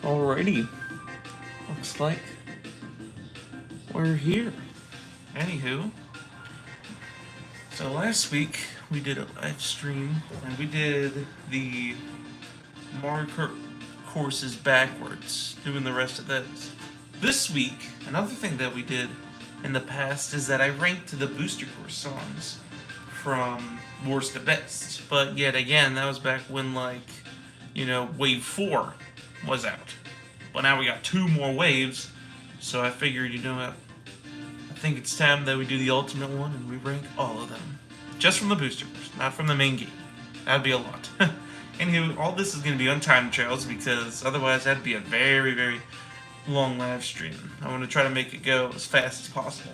Alrighty, looks like we're here. Anywho, so last week we did a live stream and we did the Mario Kart courses backwards, doing the rest of those. This week, another thing that we did in the past is that I ranked the booster course songs from worst to best. But yet again, that was back when, like, wave 4 was out. But now we got 2 more waves, so I figured, I think it's time that we do the ultimate one and we rank all of them. Just from the booster course, not from the main game. That'd be a lot. Anywho, all this is going to be on time trials because otherwise that'd be a very, very long live stream. I want to try to make it go as fast as possible.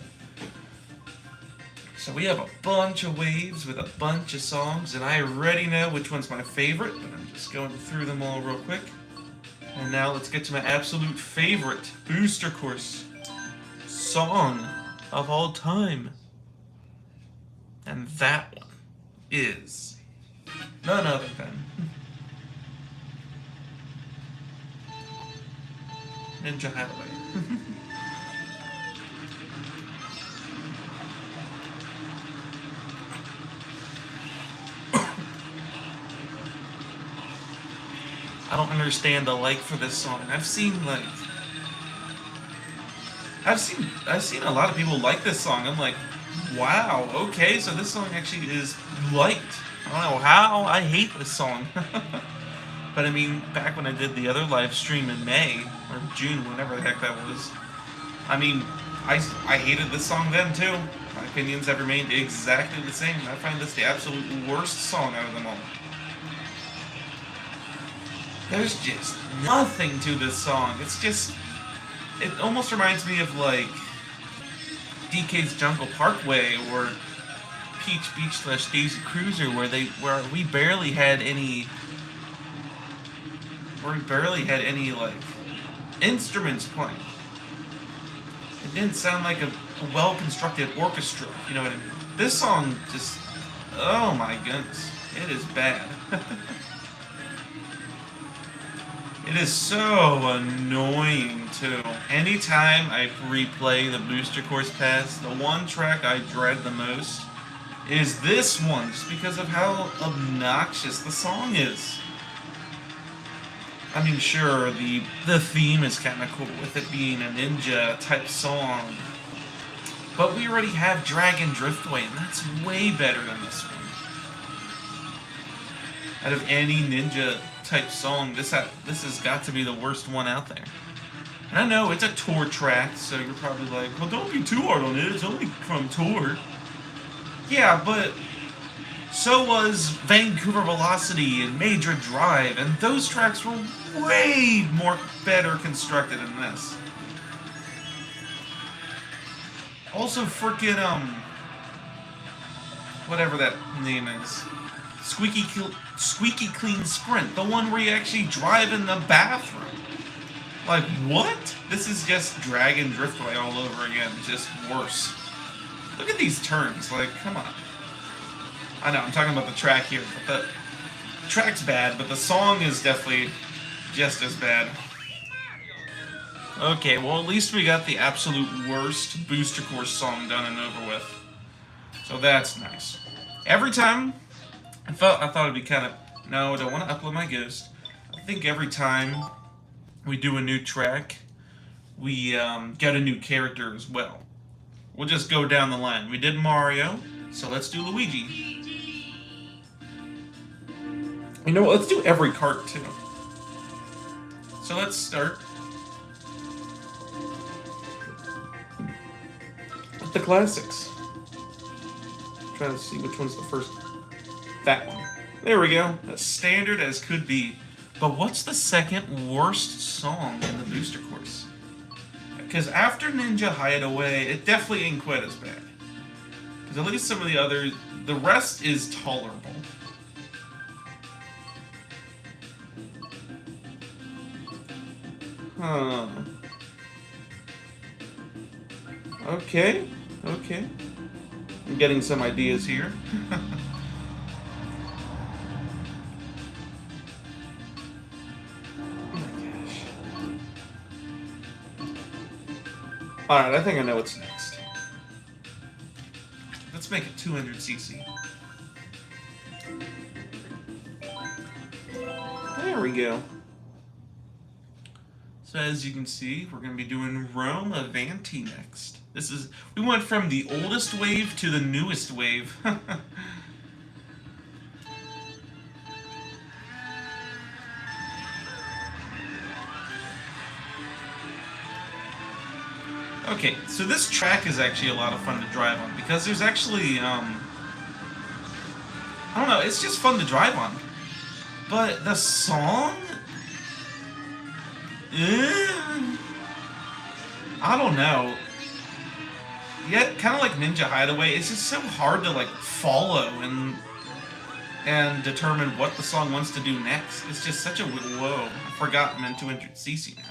So we have a bunch of waves with a bunch of songs, and I already know which one's my favorite, but I'm just going through them all real quick. And now let's get to my absolute favorite booster course song of all time. And that one is none other than Ninja Highway. I don't understand the like for this song. I've seen a lot of people like this song. I'm like, wow, okay, so this song actually is liked. I don't know how. I hate this song. But I mean, back when I did the other live stream in May, or June, whenever the heck that was, I mean, I hated this song then too. My opinions have remained exactly the same. I find this the absolute worst song out of them all. There's just nothing to this song. It almost reminds me of like DK's Jungle Parkway or Peach Beach / Daisy Cruiser, where we barely had any like instruments playing. It didn't sound like a well-constructed orchestra. You know what I mean? This song just, oh my goodness, it is bad. It is so annoying too. Anytime I replay the Booster Course Pass, the one track I dread the most is this one, just because of how obnoxious the song is. I mean, sure, the theme is kind of cool with it being a ninja type song, but we already have Dragon Driftway, and that's way better than this one. Out of any ninja type song, this has got to be the worst one out there. And I know it's a tour track, so you're probably like, well, don't be too hard on it, it's only from tour. Yeah, but so was Vancouver Velocity and Major Drive, and those tracks were way more better constructed than this. Also, frickin' whatever that name is, Squeaky Clean Sprint, the one where you actually drive in the bathroom. Like, what? This is just Dragon Driftway all over again, just worse. Look at these turns, like, come on. I know, I'm talking about the track here, but the track's bad, but the song is definitely just as bad. Okay, well, at least we got the absolute worst Booster Course song done and over with. So that's nice. Every time, I thought it'd be kind of, no, I don't want to upload my ghost. I think every time we do a new track, we get a new character as well. We'll just go down the line. We did Mario, so let's do Luigi. You know what, let's do every kart too. So let's start with the classics. Trying to see which one's the first. That one. There we go. As standard as could be. But what's the second worst song in the Booster Course? Because after Ninja Hideaway, it definitely ain't quite as bad. Because at least some of the others, the rest is tolerable. Huh. Okay. I'm getting some ideas here. Alright, I think I know what's next. Let's make it 200cc. There we go. So as you can see, we're going to be doing Rome Avanti next. We went from the oldest wave to the newest wave. Okay, so this track is actually a lot of fun to drive on because there's actually, I don't know, it's just fun to drive on. But the song, I don't know. Yet, kind of like Ninja Hideaway, it's just so hard to like follow and determine what the song wants to do next. It's just such a whoa. I forgot I'm in 200cc now.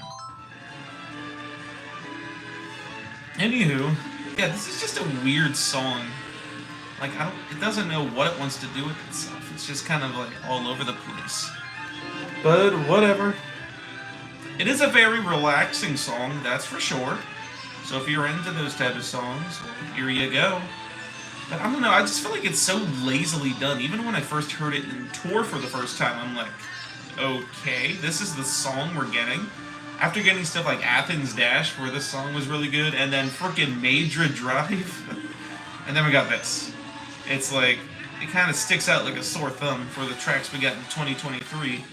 Anywho, yeah, this is just a weird song. Like, it doesn't know what it wants to do with itself. It's just kind of like all over the place. But whatever. It is a very relaxing song, that's for sure. So if you're into those type of songs, well, here you go. But I don't know, I just feel like it's so lazily done. Even when I first heard it in tour for the first time, I'm like, okay, this is the song we're getting. After getting stuff like Athens Dash, where this song was really good, and then frickin' Madrid Drive, and then we got this. It's like, it kind of sticks out like a sore thumb for the tracks we got in 2023.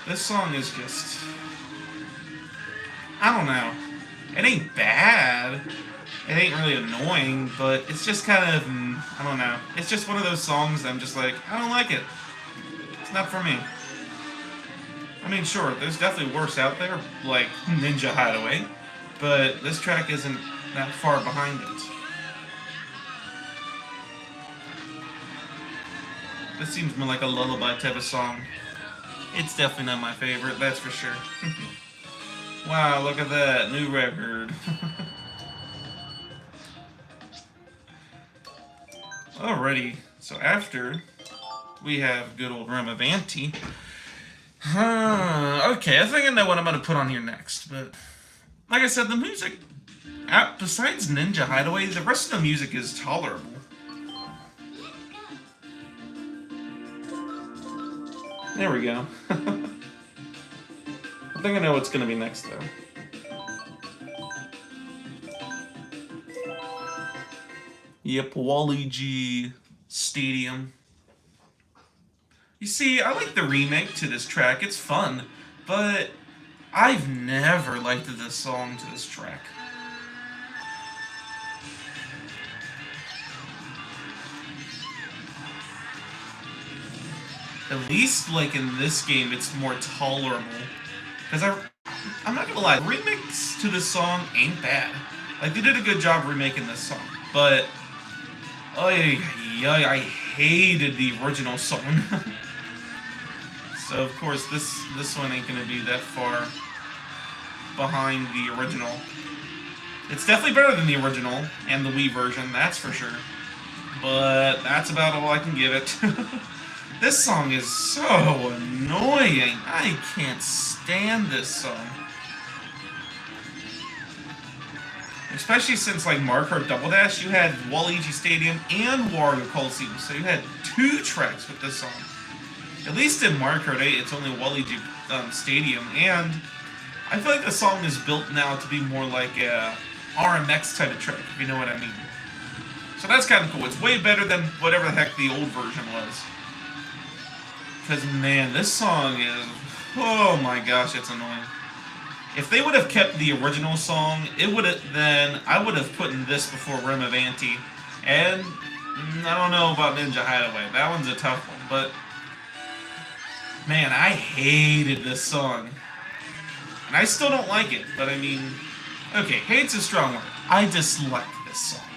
This song is just, I don't know. It ain't bad. It ain't really annoying, but it's just kind of, I don't know. It's just one of those songs that I'm just like, I don't like it. It's not for me. I mean, sure, there's definitely worse out there, like Ninja Hideaway, but this track isn't that far behind it. This seems more like a lullaby type of song. It's definitely not my favorite, that's for sure. Wow, look at that, new record. Alrighty, so after we have good old Rome Avanti. Okay, I think I know what I'm going to put on here next, but like I said, the music, besides Ninja Hideaway, the rest of the music is tolerable. There we go. I think I know what's going to be next, though. Yep, Wally G Stadium. You see, I like the remake to this track. It's fun, but I've never liked this song to this track. At least, like, in this game, it's more tolerable. Because I'm not gonna lie, the remix to this song ain't bad. Like, they did a good job remaking this song, but I hated the original song. So of course this one ain't gonna be that far behind the original. It's definitely better than the original and the Wii version, that's for sure. But that's about all I can give it. This song is so annoying. I can't stand this song. Especially since, like, Mario Kart Double Dash, you had Waluigi Stadium and Wario Coliseum, so you had 2 tracks with this song. At least in Mario Kart 8, it's only Waluigi Stadium, and I feel like the song is built now to be more like a RMX type of track, if you know what I mean. So that's kind of cool. It's way better than whatever the heck the old version was. Because, man, this song is, oh my gosh, it's annoying. If they would have kept the original song, I would have put in this before Rome Avanti. And I don't know about Ninja Hideaway. That one's a tough one, but man, I hated this song. And I still don't like it, but I mean, okay, hate's a strong word. I dislike this song.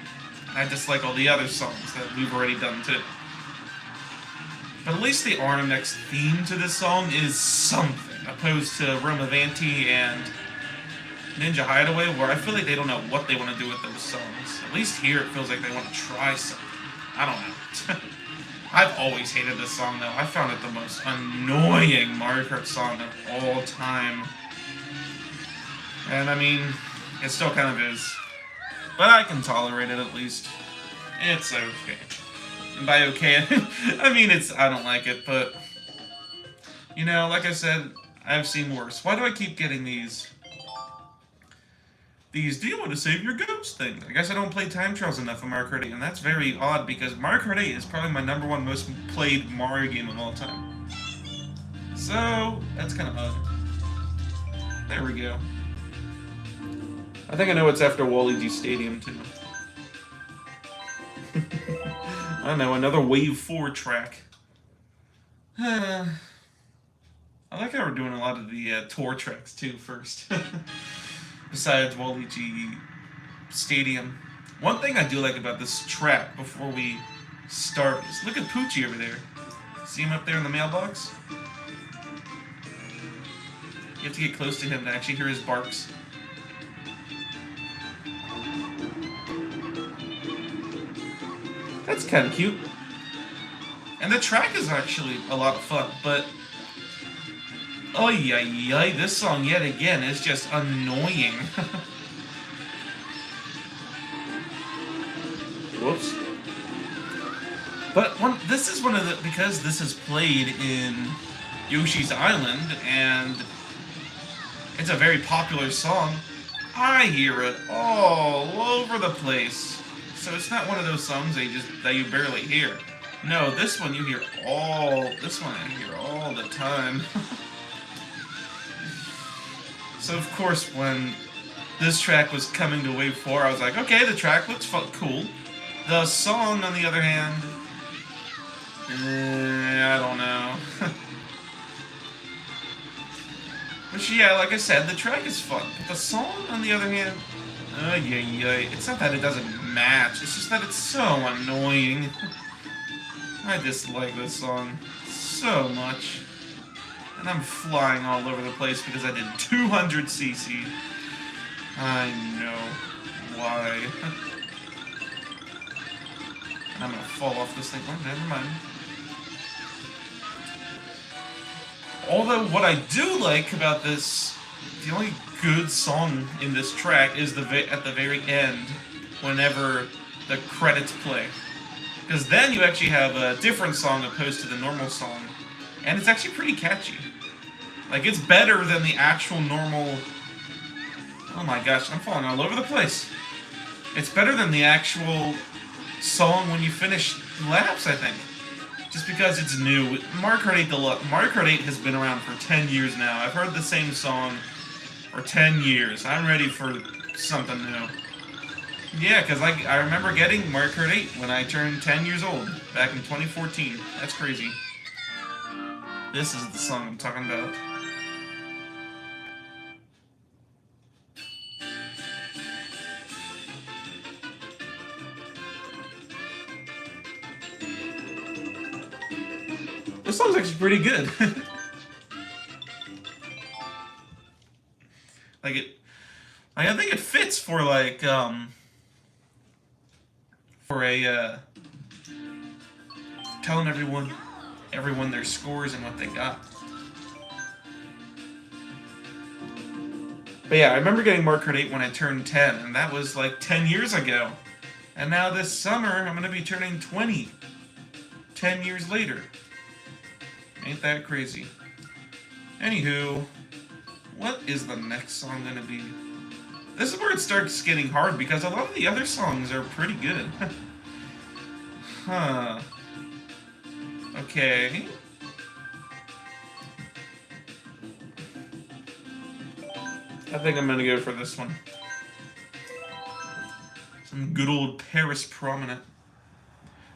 And I dislike all the other songs that we've already done too. But at least the RMX theme to this song is something, opposed to Rome Avanti and Ninja Hideaway, where I feel like they don't know what they want to do with those songs. At least here it feels like they want to try something. I don't know. I've always hated this song though. I found it the most annoying Mario Kart song of all time. And I mean, it still kind of is. But I can tolerate it at least. It's okay. And by okay, I mean I don't like it, but... You know, like I said, I've seen worse. Why do I keep getting these do you want to save your ghost things? I guess I don't play time trials enough in Mario Kart 8, and that's very odd because Mario Kart 8 is probably my #1 most played Mario game of all time. So, that's kind of odd. There we go. I think I know what's after Waluigi Stadium, too. I don't know, another Wave 4 track. I like how we're doing a lot of the tour tracks, too, first. Besides Waluigi Stadium. One thing I do like about this track before we start is look at Poochie over there. See him up there in the mailbox? You have to get close to him to actually hear his barks. That's kind of cute. And the track is actually a lot of fun, but... Oh yeah, this song yet again is just annoying. Whoops. But this is one of the... Because this is played in Yoshi's Island, and it's a very popular song, I hear it all over the place. So it's not one of those songs that you barely hear. No, this one you hear this one I hear all the time. So of course when this track was coming to Wave 4, I was like, okay, the track looks cool. The song, on the other hand, I don't know. But yeah, like I said, the track is fun. But the song, on the other hand, it's not that it doesn't match, it's just that it's so annoying. I dislike this song so much. And I'm flying all over the place because I did 200cc. I know why. And I'm gonna fall off this thing. Oh, never mind. Although what I do like about this, the only good song in this track is at the very end, whenever the credits play. Because then you actually have a different song opposed to the normal song. And it's actually pretty catchy. Like, it's better than the actual normal... Oh my gosh, I'm falling all over the place. It's better than the actual song when you finish laps, I think. Just because it's new. Mario Kart 8 Deluxe. Mario Kart 8 has been around for 10 years now. I've heard the same song for 10 years. I'm ready for something new. Yeah, because I remember getting Mario Kart 8 when I turned 10 years old, back in 2014. That's crazy. This is the song I'm talking about. This song's actually pretty good. I think it fits for like telling everyone their scores and what they got. But yeah, I remember getting Mario Kart 8 when I turned 10, and that was like 10 years ago. And now this summer, I'm gonna be turning 20. 10 years later. Ain't that crazy? Anywho, what is the next song gonna be? This is where it starts getting hard because a lot of the other songs are pretty good. Huh. Okay. I think I'm gonna go for this one. Some good old Paris Promenade.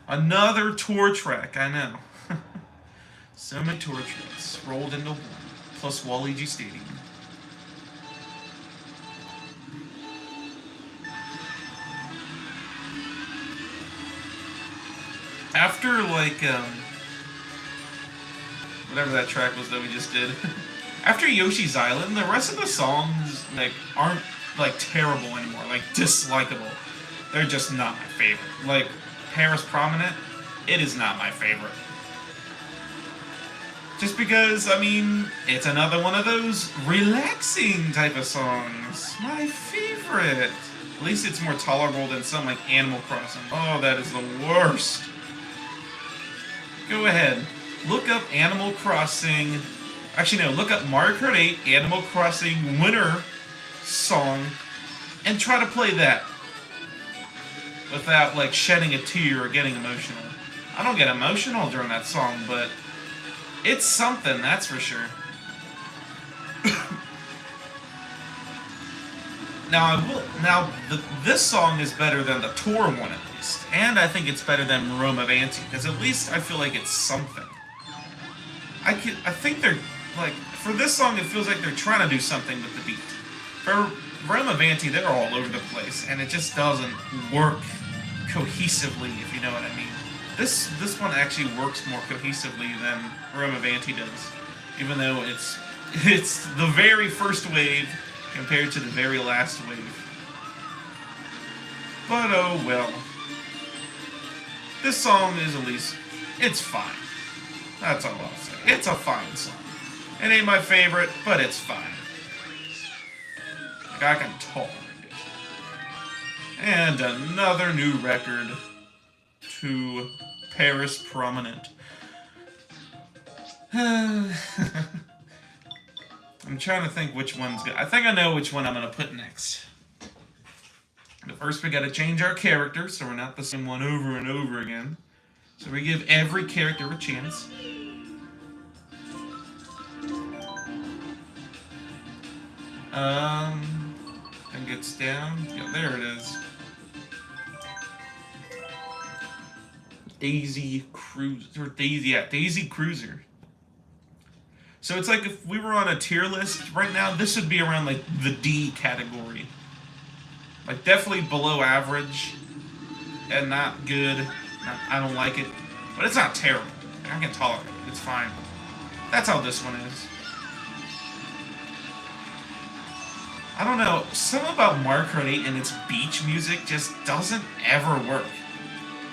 Another tour track, I know. So many tour tracks rolled into one, plus Waluigi Stadium. After, like, whatever that track was that we just did, after Yoshi's Island, the rest of the songs, like, aren't, like, terrible anymore, like, dislikable. They're just not my favorite. Like, Paris Promenade, it is not my favorite. Just because, I mean, it's another one of those relaxing type of songs. My favorite. At least it's more tolerable than some like Animal Crossing. Oh, that is the worst. Go ahead. Look up Animal Crossing. Actually, no, look up Mario Kart 8 Animal Crossing Winter song and try to play that without like shedding a tear or getting emotional. I don't get emotional during that song, but it's something, that's for sure. This song is better than the tour one at least, and I think it's better than Rome of Anti because at least I feel like it's something. I think they're like for this song it feels like they're trying to do something with the beat. For Rome of Anti, they're all over the place, and it just doesn't work cohesively, if you know what I mean. This one actually works more cohesively than Rome of Anti does, even though it's the very first wave compared to the very last wave. But oh well. This song is at least, it's fine. That's all I'll say. It's a fine song. It ain't my favorite, but it's fine. Like, I can tolerate it. And another new record to Paris Prominent. I'm trying to think which one's good. I think I know which one I'm going to put next. But first we got to change our character so we're not the same one over and over again. So we give every character a chance. I think it's down. Yeah, there it is. Daisy Cruiser. So it's like if we were on a tier list right now, this would be around like the D category. Like definitely below average and not good. I don't like it, but it's not terrible. I can tolerate it. It's fine. That's how this one is. I don't know. Something about Mario Kart 8 and its beach music just doesn't ever work.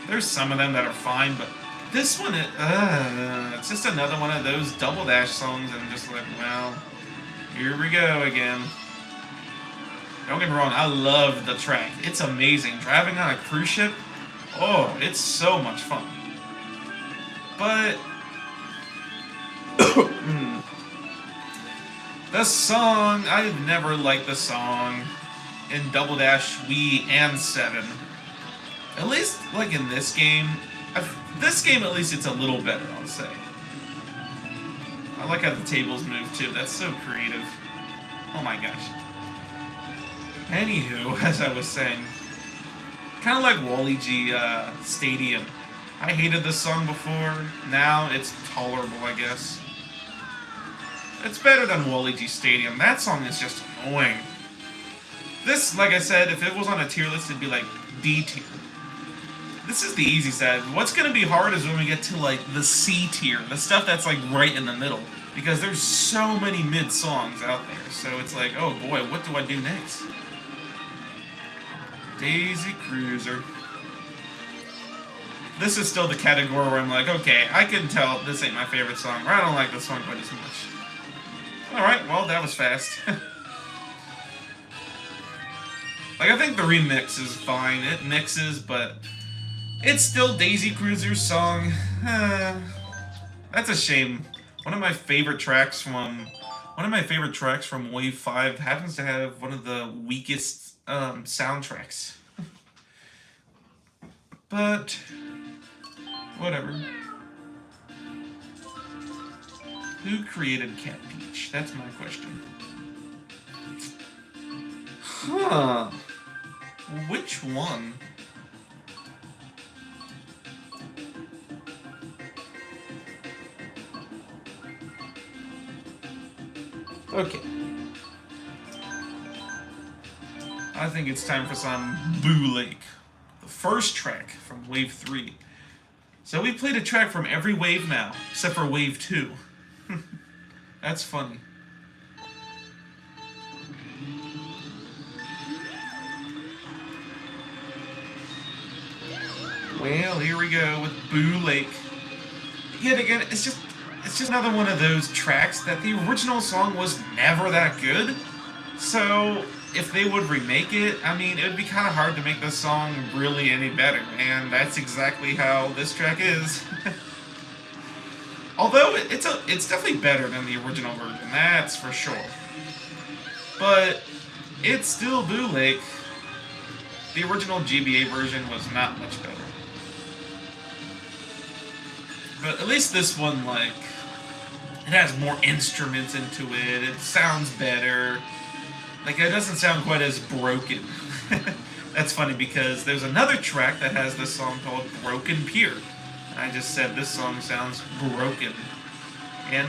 There's some of them that are fine, but this one, it's just another one of those Double Dash songs, and I'm just like, well, here we go again. Don't get me wrong, I love the track. It's amazing. Driving on a cruise ship, oh, it's so much fun. But the song, I've never liked the song in Double Dash Wii and 7. At least, like in this game, at least it's a little better, I'll say. I like how the tables move too. That's so creative. Oh my gosh. Anywho, as I was saying, kind of like Wally G Stadium. I hated this song before. Now it's tolerable, I guess. It's better than Wally G Stadium. That song is just annoying. This, like I said, if it was on a tier list, it'd be like D tier. This is the easy side. What's going to be hard is when we get to, like, the C tier. The stuff that's, like, right in the middle. Because there's so many mid songs out there. So it's like, oh boy, what do I do next? Daisy Cruiser. This is still the category where I'm like, okay, I can tell this ain't my favorite song. Or I don't like this song quite as much. Alright, well, that was fast. Like, I think the remix is fine. It mixes, but it's still Daisy Cruiser's song. That's a shame. One of my favorite tracks from Wave 5 happens to have one of the weakest soundtracks. But whatever. Who created Cat Peach? That's my question. Huh. Which one? Okay. I think it's time for some Boo Lake. The first track from Wave 3. So we played a track from every wave now, except for Wave 2. That's funny. Well, here we go with Boo Lake. Yet again, it's just... it's just another one of those tracks that the original song was never that good. So if they would remake it, I mean, it would be kind of hard to make the song really any better, and that's exactly how this track is. Although it's definitely better than the original version, that's for sure. But it's still bootleg. The original GBA version was not much better. But at least this one, like, it has more instruments into it, it sounds better. Like, it doesn't sound quite as broken. That's funny because there's another track that has this song called Broken Pier. And I just said this song sounds broken. And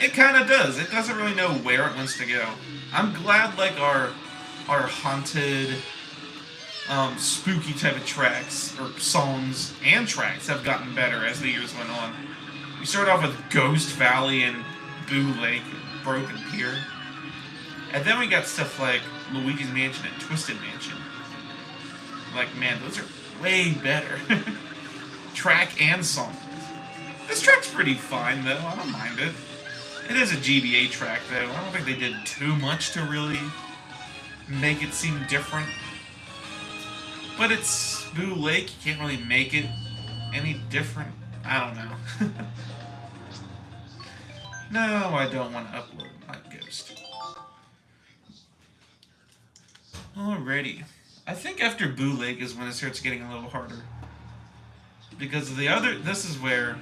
it kind of does. It doesn't really know where it wants to go. I'm glad, like, our haunted, spooky type of tracks, or songs and tracks, have gotten better as the years went on. We started off with Ghost Valley and Boo Lake and Broken Pier. And then we got stuff like Luigi's Mansion and Twisted Mansion. Like, man, those are way better. Track and song. This track's pretty fine, though. I don't mind it. It is a GBA track, though. I don't think they did too much to really make it seem different. But it's Boo Lake. You can't really make it any different. I don't know. No, I don't want to upload my Ghost. Alrighty. I think after Boo Lake is when it starts getting a little harder. Because the other... This is where...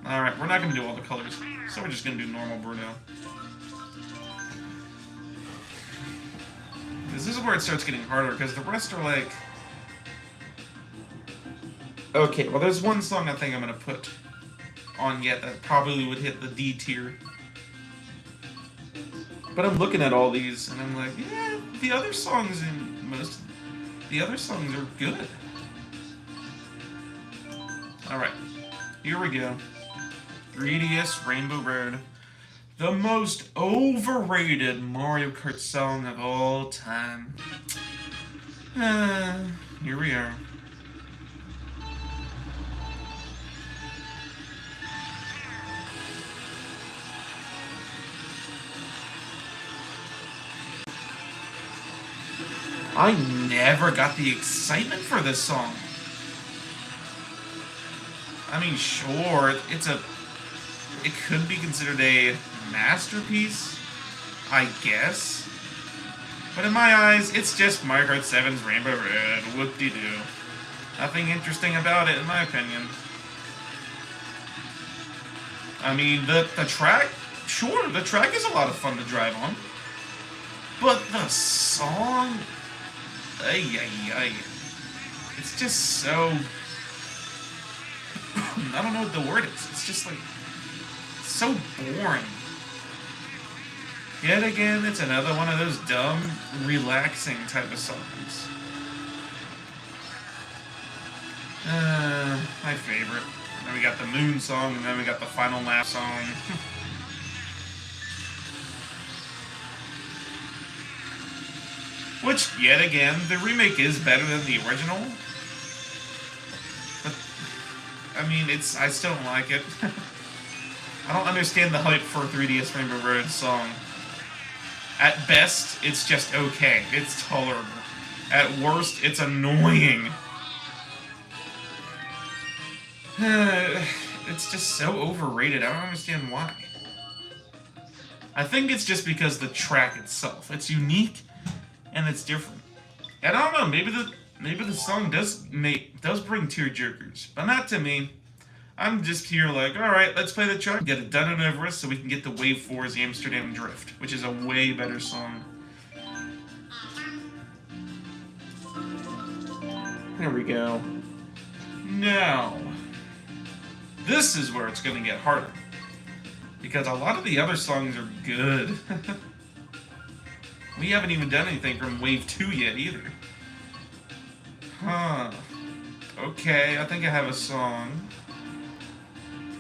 Alright, we're not going to do all the colors. So we're just going to do normal Bruno. Because this is where it starts getting harder, because the rest are like... Okay, well there's one song I think I'm going to put on yet that probably would hit the D tier. But I'm looking at all these, and I'm like, yeah, the other songs in most... The other songs are good. Alright, here we go. 3DS Rainbow Road. The most overrated Mario Kart song of all time. Here we are. I never got the excitement for this song. I mean, sure, it could be considered a masterpiece, I guess. But in my eyes, it's just Mario Kart 7's Rainbow Road, whoop-de-doo. Nothing interesting about it, in my opinion. I mean, the track, sure, the track is a lot of fun to drive on. But the song... Ay. It's just so... I don't know what the word is. It's just like... so boring. Yet again, it's another one of those dumb, relaxing type of songs. My favorite. Then we got the Moon song, and then we got the Final Lap song. Which, yet again, the remake is better than the original. But, I mean, I still don't like it. I don't understand the hype for 3DS Rainbow Road song. At best, it's just okay. It's tolerable. At worst, it's annoying. It's just so overrated. I don't understand why. I think it's just because the track itself. It's unique and it's different. And I don't know, maybe the song does bring tearjerkers, but not to me. I'm just here like, alright, let's play the track, get it done and over with so we can get to Wave 4's Amsterdam Drift, which is a way better song. There we go. Now, this is where it's going to get harder. Because a lot of the other songs are good. We haven't even done anything from Wave 2 yet either. Huh. Okay, I think I have a song.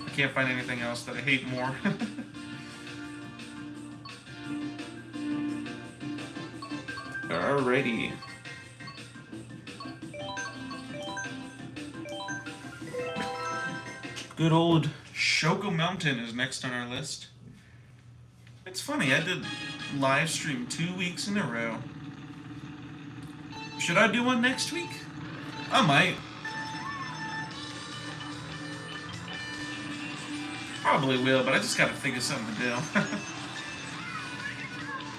I can't find anything else that I hate more. Alrighty. Good old Shoko Mountain is next on our list. It's funny, I did live stream 2 weeks in a row. Should I do one next week? I might. Probably will, but I just gotta think of something to do.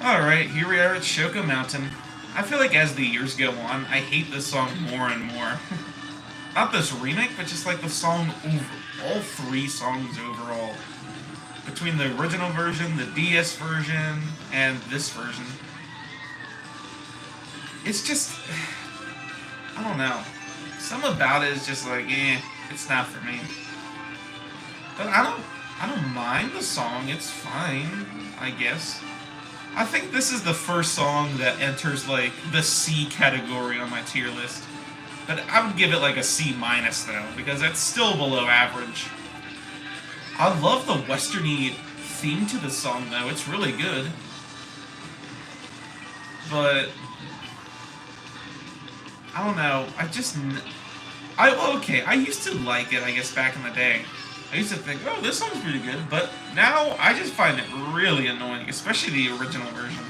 Alright, here we are at Shoko Mountain. I feel like as the years go on, I hate this song more and more. Not this remake, but just like the song over. All 3 songs overall. Between the original version, the DS version, and this version. It's just... I don't know. Something about it is just like, it's not for me. But I don't mind the song, it's fine, I guess. I think this is the first song that enters, like, the C category on my tier list. But I would give it, like, a C-, though, because that's still below average. I love the westerny theme to the song, though. It's really good. But... I don't know. Okay, I used to like it, I guess, back in the day. I used to think, oh, this song's pretty good, but now I just find it really annoying, especially the original version.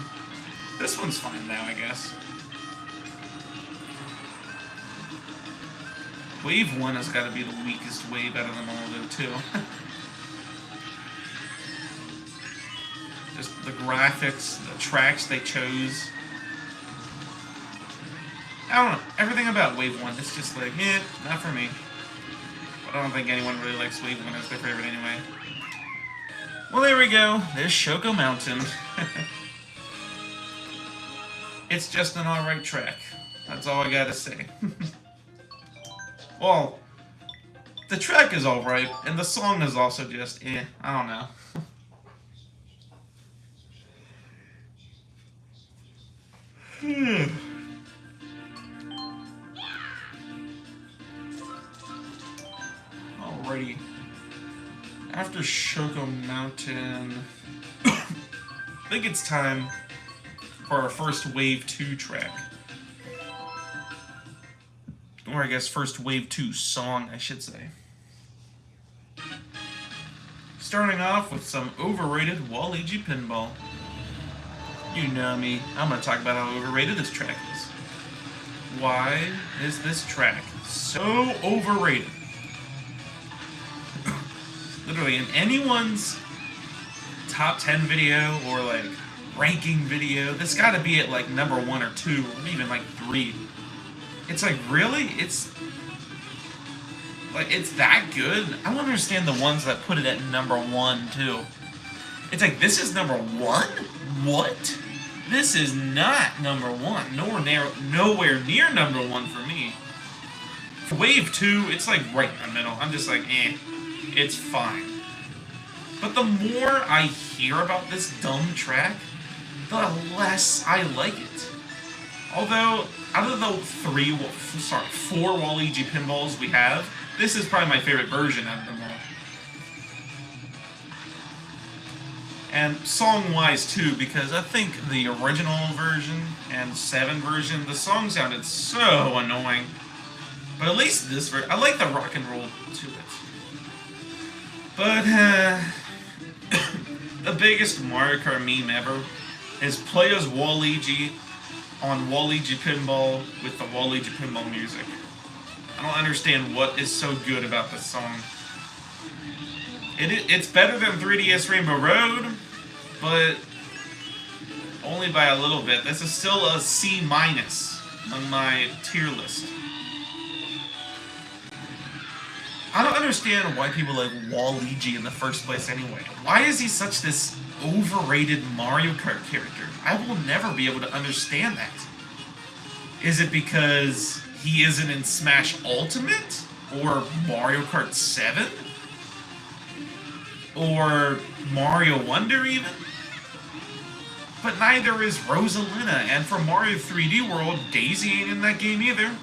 This one's fine now, I guess. Wave 1 has got to be the weakest wave out of them all, though, too. Just the graphics, the tracks they chose. I don't know, everything about Wave 1, it's just like, not for me. I don't think anyone really likes Wave 1 as their favorite anyway. Well, there we go. There's Shoko Mountain. It's just an alright track. That's all I gotta say. Well, the track is alright, and the song is also just, I don't know. Alrighty. After Shoko Mountain, I think it's time for our first Wave 2 track. Or I guess first Wave 2 song, I should say. Starting off with some overrated Waluigi Pinball. You know me, I'm going to talk about how overrated this track is. Why is this track so overrated? Literally, in anyone's top 10 video or like ranking video, this got to be at like number 1 or 2, or even like 3. It's like, really? It's that good? I don't understand the ones that put it at number 1 too. It's like, this is number 1? What? This is not number 1. Nowhere near number 1 for me. For Wave 2, it's like right in the middle. I'm just like, it's fine. But the more I hear about this dumb track, the less I like it. Although, out of the 4 Waluigi pinballs we have, this is probably my favorite version of them all. And song-wise too, because I think the original version and 7 version, the song sounded so annoying. But at least this version, I like the rock and roll to it. But, the biggest Mario Kart meme ever is play as Waluigi on Waluigi Pinball with the Waluigi Pinball music. I don't understand what is so good about this song. It's better than 3DS Rainbow Road, but only by a little bit. This is still a C- on my tier list. I don't understand why people like Waluigi in the first place anyway. Why is he such this overrated Mario Kart character? I will never be able to understand that. Is it because he isn't in Smash Ultimate? Or Mario Kart 7? Or Mario Wonder even? But neither is Rosalina, and for Mario 3D World, Daisy ain't in that game either.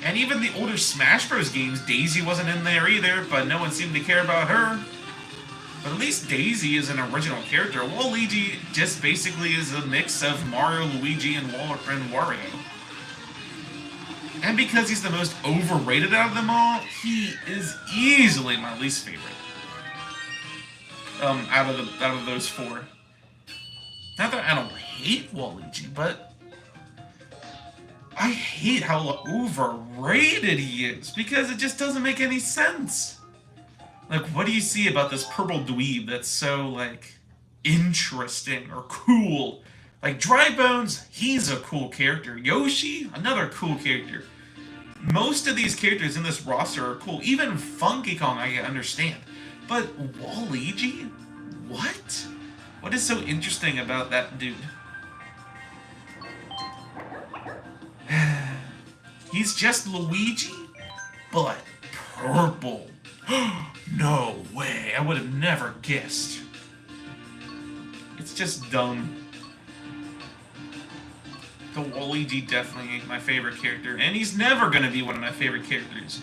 And even the older Smash Bros. Games, Daisy wasn't in there either, but no one seemed to care about her. But at least Daisy is an original character. Waluigi just basically is a mix of Mario, Luigi, and Wario. And because he's the most overrated out of them all, he is easily my least favorite. Out of those four. Not that I don't hate Waluigi, but I hate how overrated he is because it just doesn't make any sense. Like, what do you see about this purple dweeb that's so, like, interesting or cool? Like, Dry Bones, he's a cool character. Yoshi, another cool character. Most of these characters in this roster are cool. Even Funky Kong, I can understand. But Waluigi? What? What is so interesting about that dude? He's just Luigi, but purple. No way, I would have never guessed. It's just dumb. The Waluigi definitely ain't my favorite character, and he's never gonna be one of my favorite characters.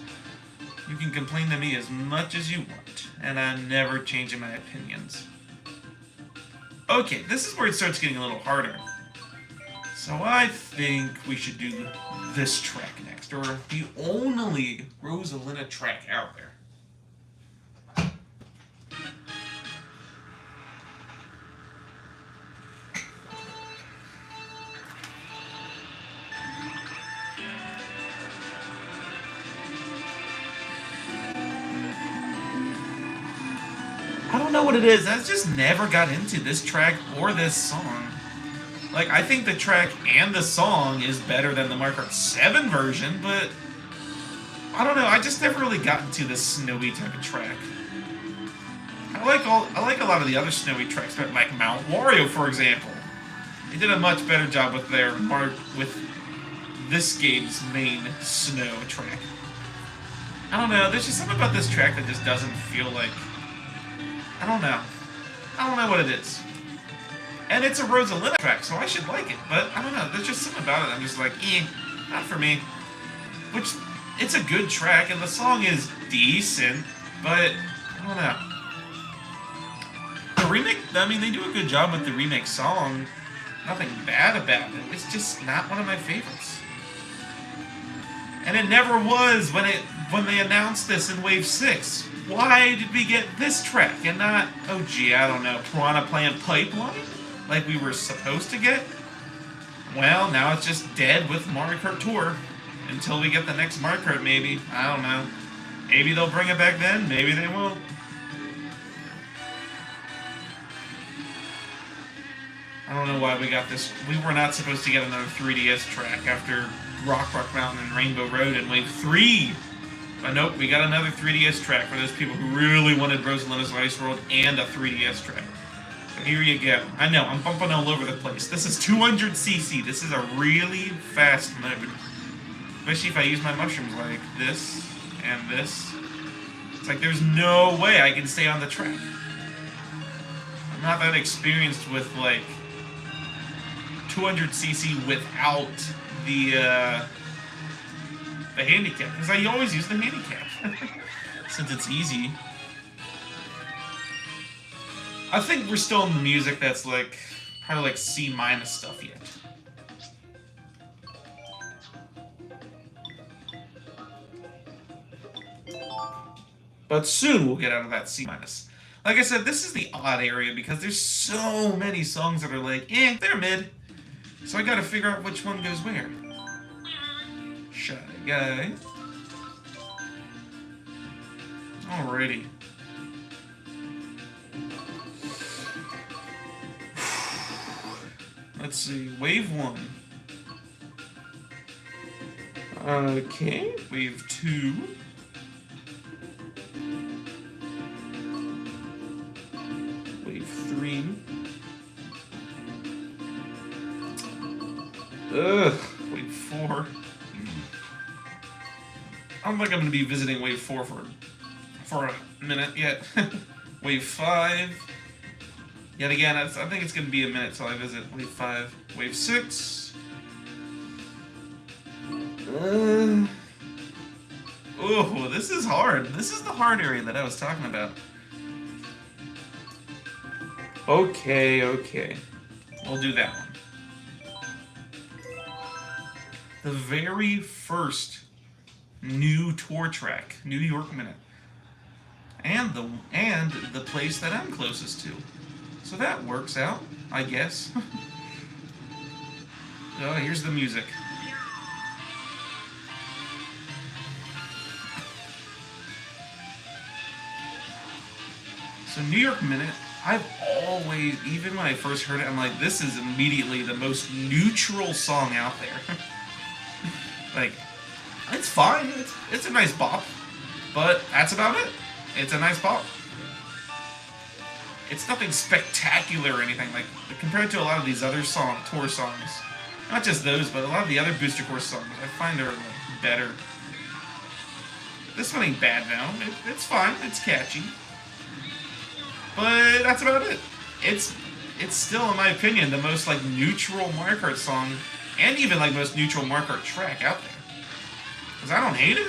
You can complain to me as much as you want, and I'm never changing my opinions. Okay, this is where it starts getting a little harder. So I think we should do this track next, or the only Rosalina track out there. I don't know what it is. I just never got into this track or this song. Like, I think the track and the song is better than the Mario Kart 7 version, but I don't know. I just never really got into this snowy type of track. I like a lot of the other snowy tracks, but like Mount Wario, for example. They did a much better job with with this game's main snow track. I don't know. There's just something about this track that just doesn't feel like. I don't know. I don't know what it is. And it's a Rosalina track, so I should like it. But I don't know. There's just something about it. I'm just like, not for me. Which, it's a good track, and the song is decent, but I don't know. The remake, I mean, they do a good job with the remake song. Nothing bad about it. It's just not one of my favorites. And it never was when they announced this in Wave 6. Why did we get this track and not, oh gee, I don't know, Piranha Plant Pipeline? Like we were supposed to get? Well, now it's just dead with Mario Kart Tour. Until we get the next Mario Kart, maybe. I don't know. Maybe they'll bring it back then, maybe they won't. I don't know why we got this. We were not supposed to get another 3DS track after Rock Mountain and Rainbow Road in Wave 3. But nope, we got another 3DS track for those people who really wanted Rosalina's Ice World and a 3DS track. So here you go. I know, I'm bumping all over the place. This is 200cc. This is a really fast mode. Especially if I use my mushrooms like this and this. It's like there's no way I can stay on the track. I'm not that experienced with like 200cc without the handicap, because I always use the handicap since it's easy. I think we're still in the music that's like probably like C- stuff yet. But soon we'll get out of that C-. Like I said, this is the odd area because there's so many songs that are like, they're mid. So I gotta figure out which one goes where. Shy Guy. Alrighty. Let's see, Wave 1. Okay, Wave 2. Wave 3. Wave 4. I don't think I'm going to be visiting Wave 4 for a minute yet. Wave 5. Yet again, I think it's going to be a minute till I visit Wave 5. Wave 6. Oh, this is hard. This is the hard area that I was talking about. Okay. We'll do that one. the very first new tour track, New York Minute, and the place that I'm closest to. So that works out, I guess. Oh, here's the music. So New York Minute, I've always, even when I first heard it, I'm like, this is immediately the most neutral song out there. Like, it's fine, it's a nice bop, but that's about it. It's a nice bop. It's nothing spectacular or anything, like, compared to a lot of these other tour songs. Not just those, but a lot of the other Booster Course songs, I find are, like, better. This one ain't bad now. It's fine, it's catchy. But that's about it. It's still, in my opinion, the most, like, neutral Mario Kart song, and even, like, most neutral Mario Kart track out there. Because I don't hate it.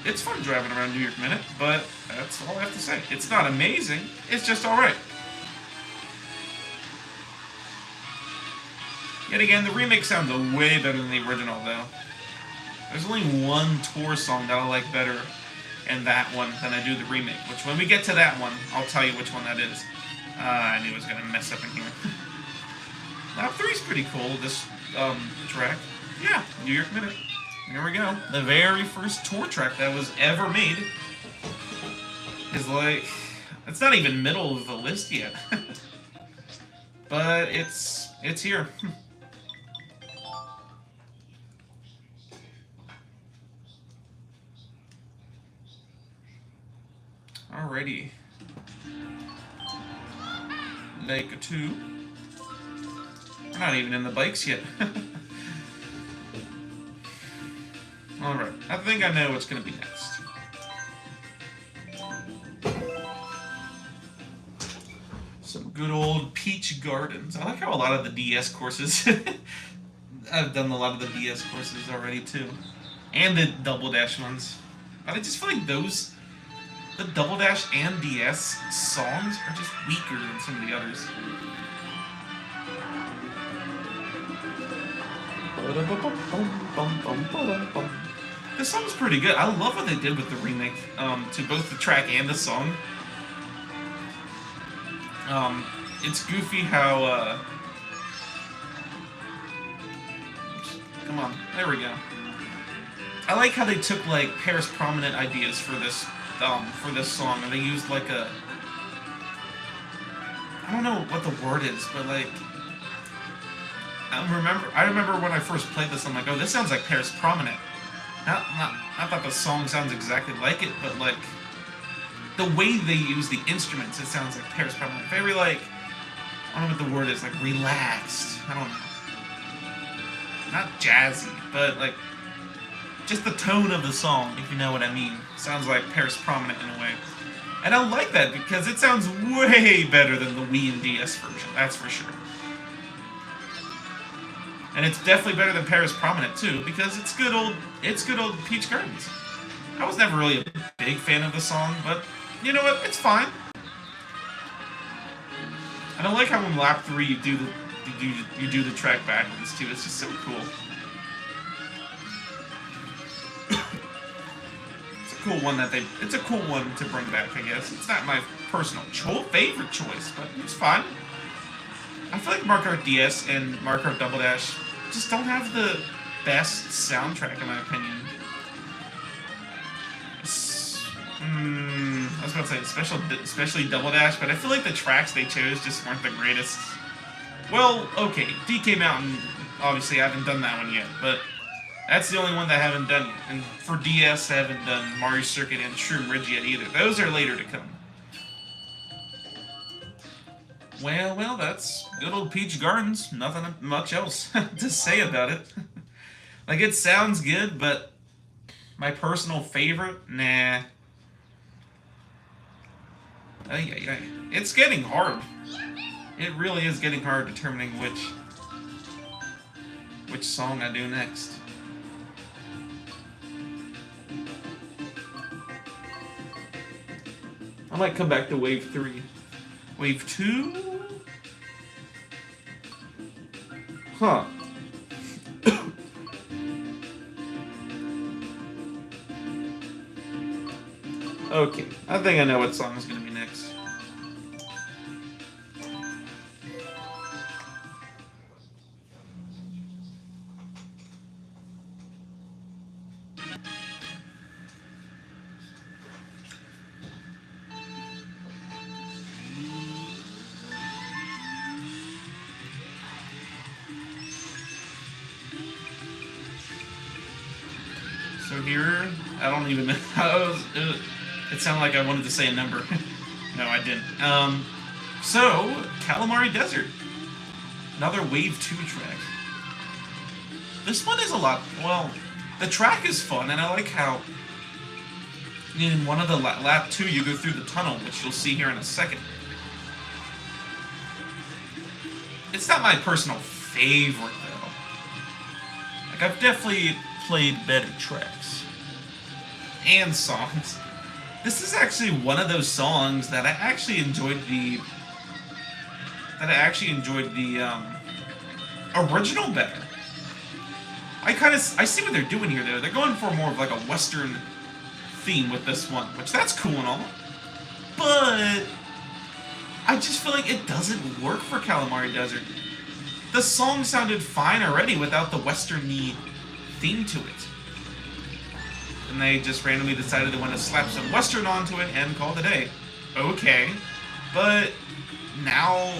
It's fun driving around New York Minute, but that's all I have to say. It's not amazing, it's just alright. Yet again, the remake sounds way better than the original, though. There's only one tour song that I like better in that one than I do the remake, which when we get to that one, I'll tell you which one that is. I knew I was going to mess up in here. Lap 3 is pretty cool, this track. Yeah, New York Minute. Here we go. The very first tour track that was ever made is like, it's not even middle of the list yet. But it's here. Alrighty. Like 2. We're not even in the bikes yet. Alright, I think I know what's going to be next. Some good old Peach Gardens. I like how a lot of the DS courses... I've done a lot of the DS courses already, too. And the Double Dash ones. But I just feel like those... The Double Dash and DS songs are just weaker than some of the others. This song's pretty good. I love what they did with the remake to both the track and the song. It's goofy how... Come on, there we go. I like how they took like Paris Prominent ideas for this song, and they used like a... I don't know what the word is, but like... I remember when I first played this, I'm like, oh, this sounds like Paris Prominent. Not that the song sounds exactly like it, but like... The way they use the instruments, it sounds like Paris Prominent. Very like... I don't know what the word is, like relaxed. I don't know. Not jazzy, but like... Just the tone of the song, if you know what I mean. Sounds like Paris Prominent in a way. And I like that because it sounds way better than the Wii and DS version, that's for sure. And it's definitely better than Paris Prominent too, because it's good old Peach Gardens. I was never really a big fan of the song, but you know what? It's fine. And I like how in lap 3 you do the track backwards too. It's just so cool. It's a cool one to bring back, I guess. It's not my personal favorite choice, but it's fine. I feel like Mario Kart DS and Mario Kart Double Dash just don't have the best soundtrack, in my opinion. I was about to say, especially Double Dash, but I feel like the tracks they chose just weren't the greatest. Well, okay, DK Mountain, obviously I haven't done that one yet, but that's the only one that I haven't done yet. And for DS, I haven't done Mario Circuit and Shroom Ridge yet either. Those are later to come. Well, that's good old Peach Gardens. Nothing much else to say about it. Like, it sounds good, but my personal favorite? Nah. It's getting hard. It really is getting hard determining which song I do next. I might come back to Wave 3. Wave 2? Huh. Okay, I think I know what song is going to be next. So here, I don't even know. It sounded like I wanted to say a number. No, I didn't. So, Calamari Desert. Another Wave 2 track. This one is a lot... Well, the track is fun, and I like how in one of the lap 2 you go through the tunnel, which you'll see here in a second. It's not my personal favorite, though. Like, I've definitely played better tracks. And songs. This is actually one of those songs that I actually enjoyed the original better. I see what they're doing here though. They're going for more of like a Western theme with this one, which that's cool and all. But I just feel like it doesn't work for Calamari Desert. The song sounded fine already without the Western-y theme to it. And they just randomly decided they want to slap some Western onto it and call it a day. Okay. But now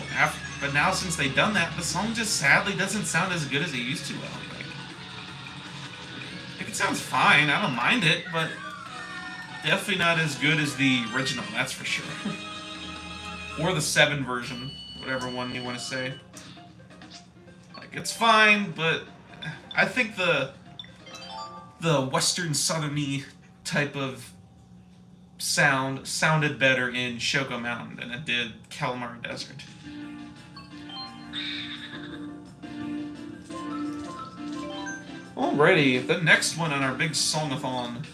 since they've done that, the song just sadly doesn't sound as good as it used to, I don't think. Like, it sounds fine, I don't mind it, but definitely not as good as the original, that's for sure. Or the 7 version, whatever one you want to say. Like, it's fine, but I think the Western Southern-y type of sound sounded better in Shoko Mountain than it did Calamari Desert. Alrighty, the next one on our big songathon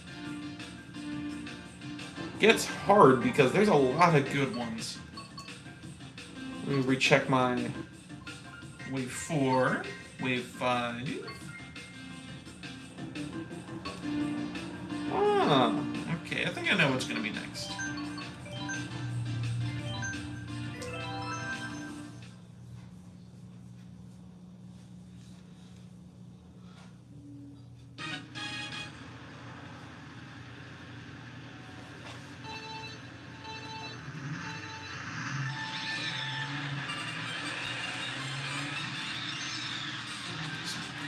gets hard because there's a lot of good ones. Let me recheck my wave 4, wave 5. Ah, okay, I think I know what's going to be next.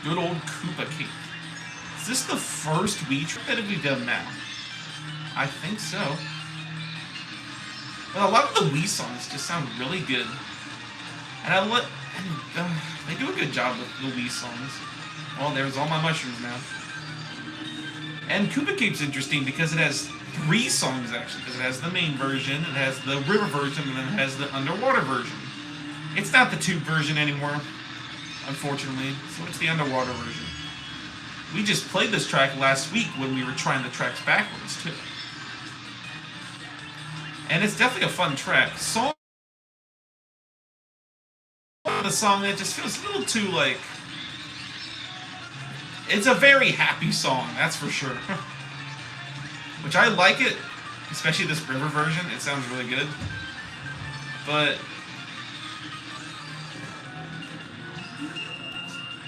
Good old Koopa Cake. Is this the first Wii trick that we've done now? I think so. But a lot of the Wii songs just sound really good. And they do a good job with the Wii songs. Well, there's all my mushrooms now. And Koopa Cake's interesting because it has 3 songs actually. Because it has the main version, it has the river version, and then it has the underwater version. It's not the tube version anymore, unfortunately, so it's the underwater version. We just played this track last week when we were trying the tracks backwards, too. And it's definitely a fun track. The song that just feels a little too, like... It's a very happy song, that's for sure. Which I like it, especially this river version. It sounds really good. But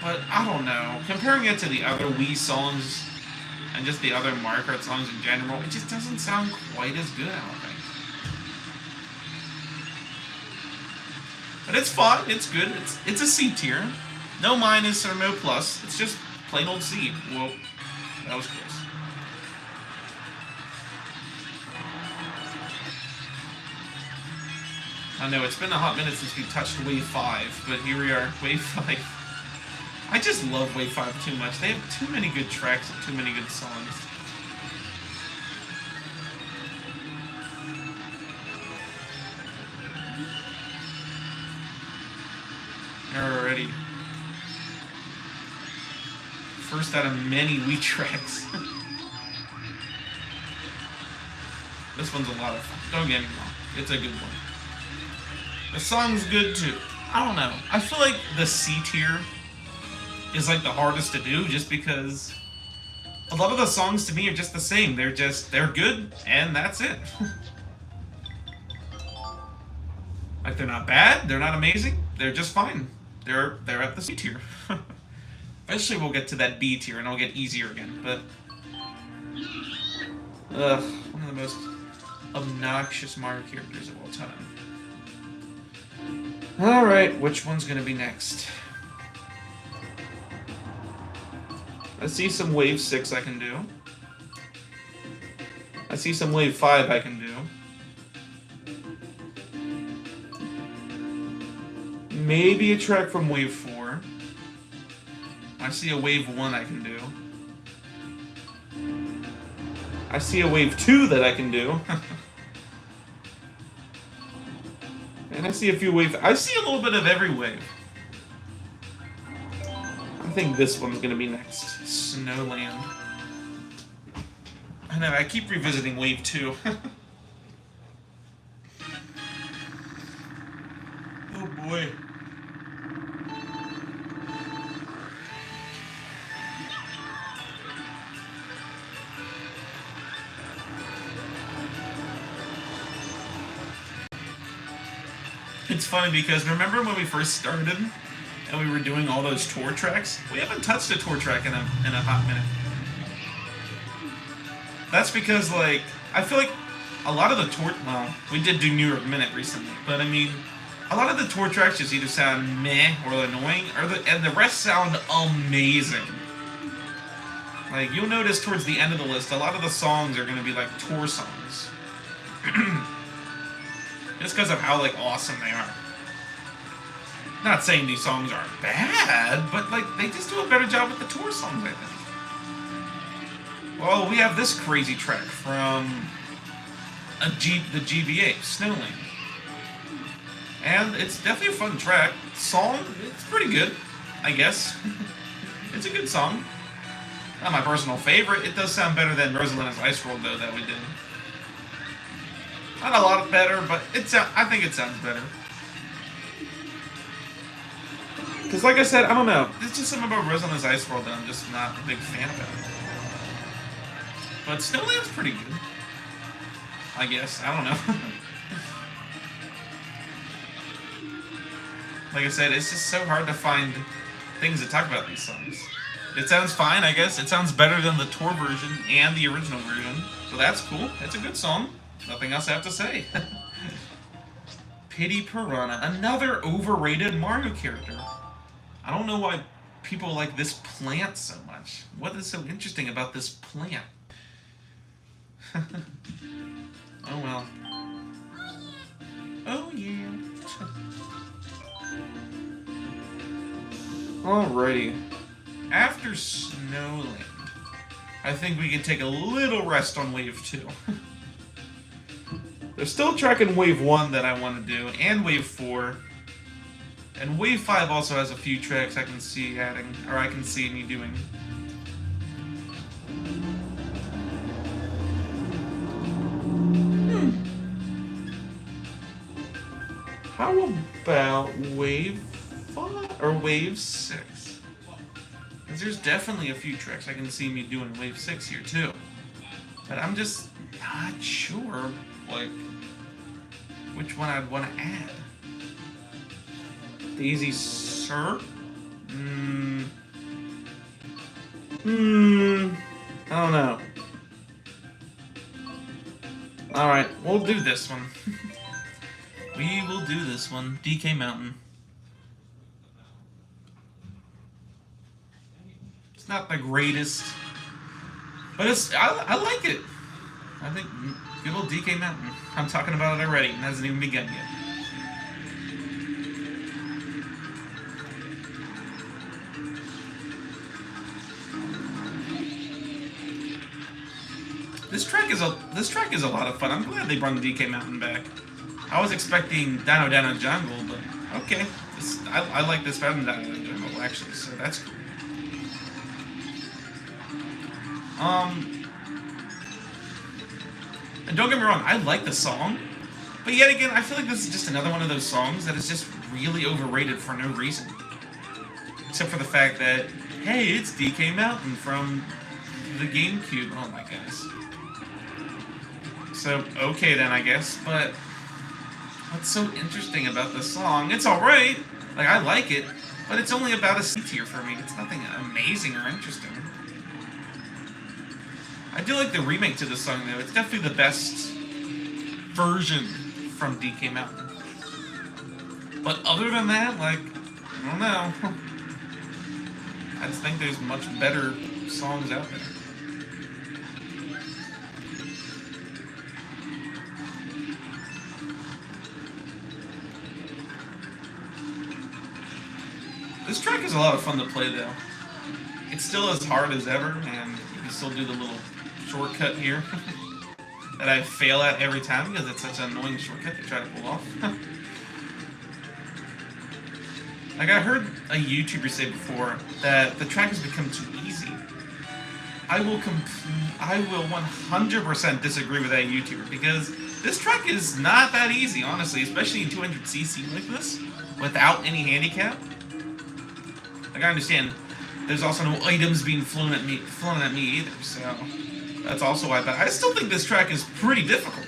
I don't know. Comparing it to the other Wii songs and just the other Mario Kart songs in general, it just doesn't sound quite as good, I don't think. But it's fun, it's good, it's a C tier. No minus or no plus, it's just plain old C. Whoa, that was close. I know, it's been a hot minute since we touched Wave 5, but here we are, Wave 5. I just love Wave 5 too much. They have too many good tracks and too many good songs. Alrighty. First out of many Wii tracks. This one's a lot of fun. Don't get me wrong. It's a good one. The song's good too. I don't know. I feel like the C tier is like the hardest to do just because a lot of the songs to me are just the same. They're good, and that's it. Like, they're not bad, they're not amazing, they're just fine. They're at the C tier. Eventually we'll get to that B tier, and it'll get easier again, but... Ugh, one of the most obnoxious Mario characters of all time. Alright, which one's gonna be next? I see some Wave 6 I can do. I see some Wave 5 I can do. Maybe a track from Wave 4. I see a Wave 1 I can do. I see a Wave 2 that I can do. And I see a few waves. I see a little bit of every wave. I think this one's gonna be next. Snowland. I know, I keep revisiting Wave 2. Oh boy. It's funny because remember when we first started and we were doing all those tour tracks? We haven't touched a tour track in a hot minute. That's because, like, I feel like a lot of the tour... Well, we did do New York Minute recently, but I mean, a lot of the tour tracks just either sound meh or annoying, and the rest sound amazing. Like, you'll notice towards the end of the list, a lot of the songs are going to be, like, tour songs. Just because of how, like, awesome they are. Not saying these songs are bad, but, like, they just do a better job with the tour songs, I think. Well, we have this crazy track from the GBA, Snowland. And it's definitely a fun track. Song, it's pretty good, I guess. It's a good song. Not my personal favorite. It does sound better than Rosalina's Ice World, though, that we did. Not a lot better, but I think it sounds better. Because, like I said, I don't know. There's just something about Rosalina's Ice World that I'm just not a big fan about. But Snowland's pretty good. I guess. I don't know. Like I said, it's just so hard to find things to talk about these songs. It sounds fine, I guess. It sounds better than the tour version and the original version. So that's cool. It's a good song. Nothing else I have to say. Pity Piranha, another overrated Mario character. I don't know why people like this plant so much. What is so interesting about this plant? Oh well. Oh yeah. Alrighty. After Snowland, I think we can take a little rest on Wave 2. There's still a track in Wave 1 that I want to do, and Wave 4. And Wave 5 also has a few tracks I can see adding, or I can see me doing. How about Wave 5 or Wave 6? Because there's definitely a few tracks I can see me doing Wave 6 here too. But I'm just not sure, like, which one I'd want to add. Daisy Sir? I don't know. Alright, we'll do this one. We will do this one. DK Mountain. It's not the greatest, but I like it. I think good old DK Mountain. I'm talking about it already, and it hasn't even begun yet. This track is a lot of fun. I'm glad they brought the DK Mountain back. I was expecting Dino Dino Jungle, but okay. I like this better than Dino Dino Jungle, actually, so that's cool. And don't get me wrong, I like the song, but yet again, I feel like this is just another one of those songs that is just really overrated for no reason. Except for the fact that, hey, it's DK Mountain from the GameCube. Oh my goodness. So, okay then, I guess. But what's so interesting about this song? It's alright. Like, I like it. But it's only about a C tier for me. It's nothing amazing or interesting. I do like the remake to this song, though. It's definitely the best version from DK Mountain. But other than that, like, I don't know. I just think there's much better songs out there. This track is a lot of fun to play, though. It's still as hard as ever, and you can still do the little shortcut here that I fail at every time because it's such an annoying shortcut to try to pull off. Like, I heard a YouTuber say before that the track has become too easy. I will 100% disagree with that YouTuber because this track is not that easy, honestly, especially in 200cc like this, without any handicap. Like, I understand there's also no items being flown at me either, so that's also why. But I still think this track is pretty difficult.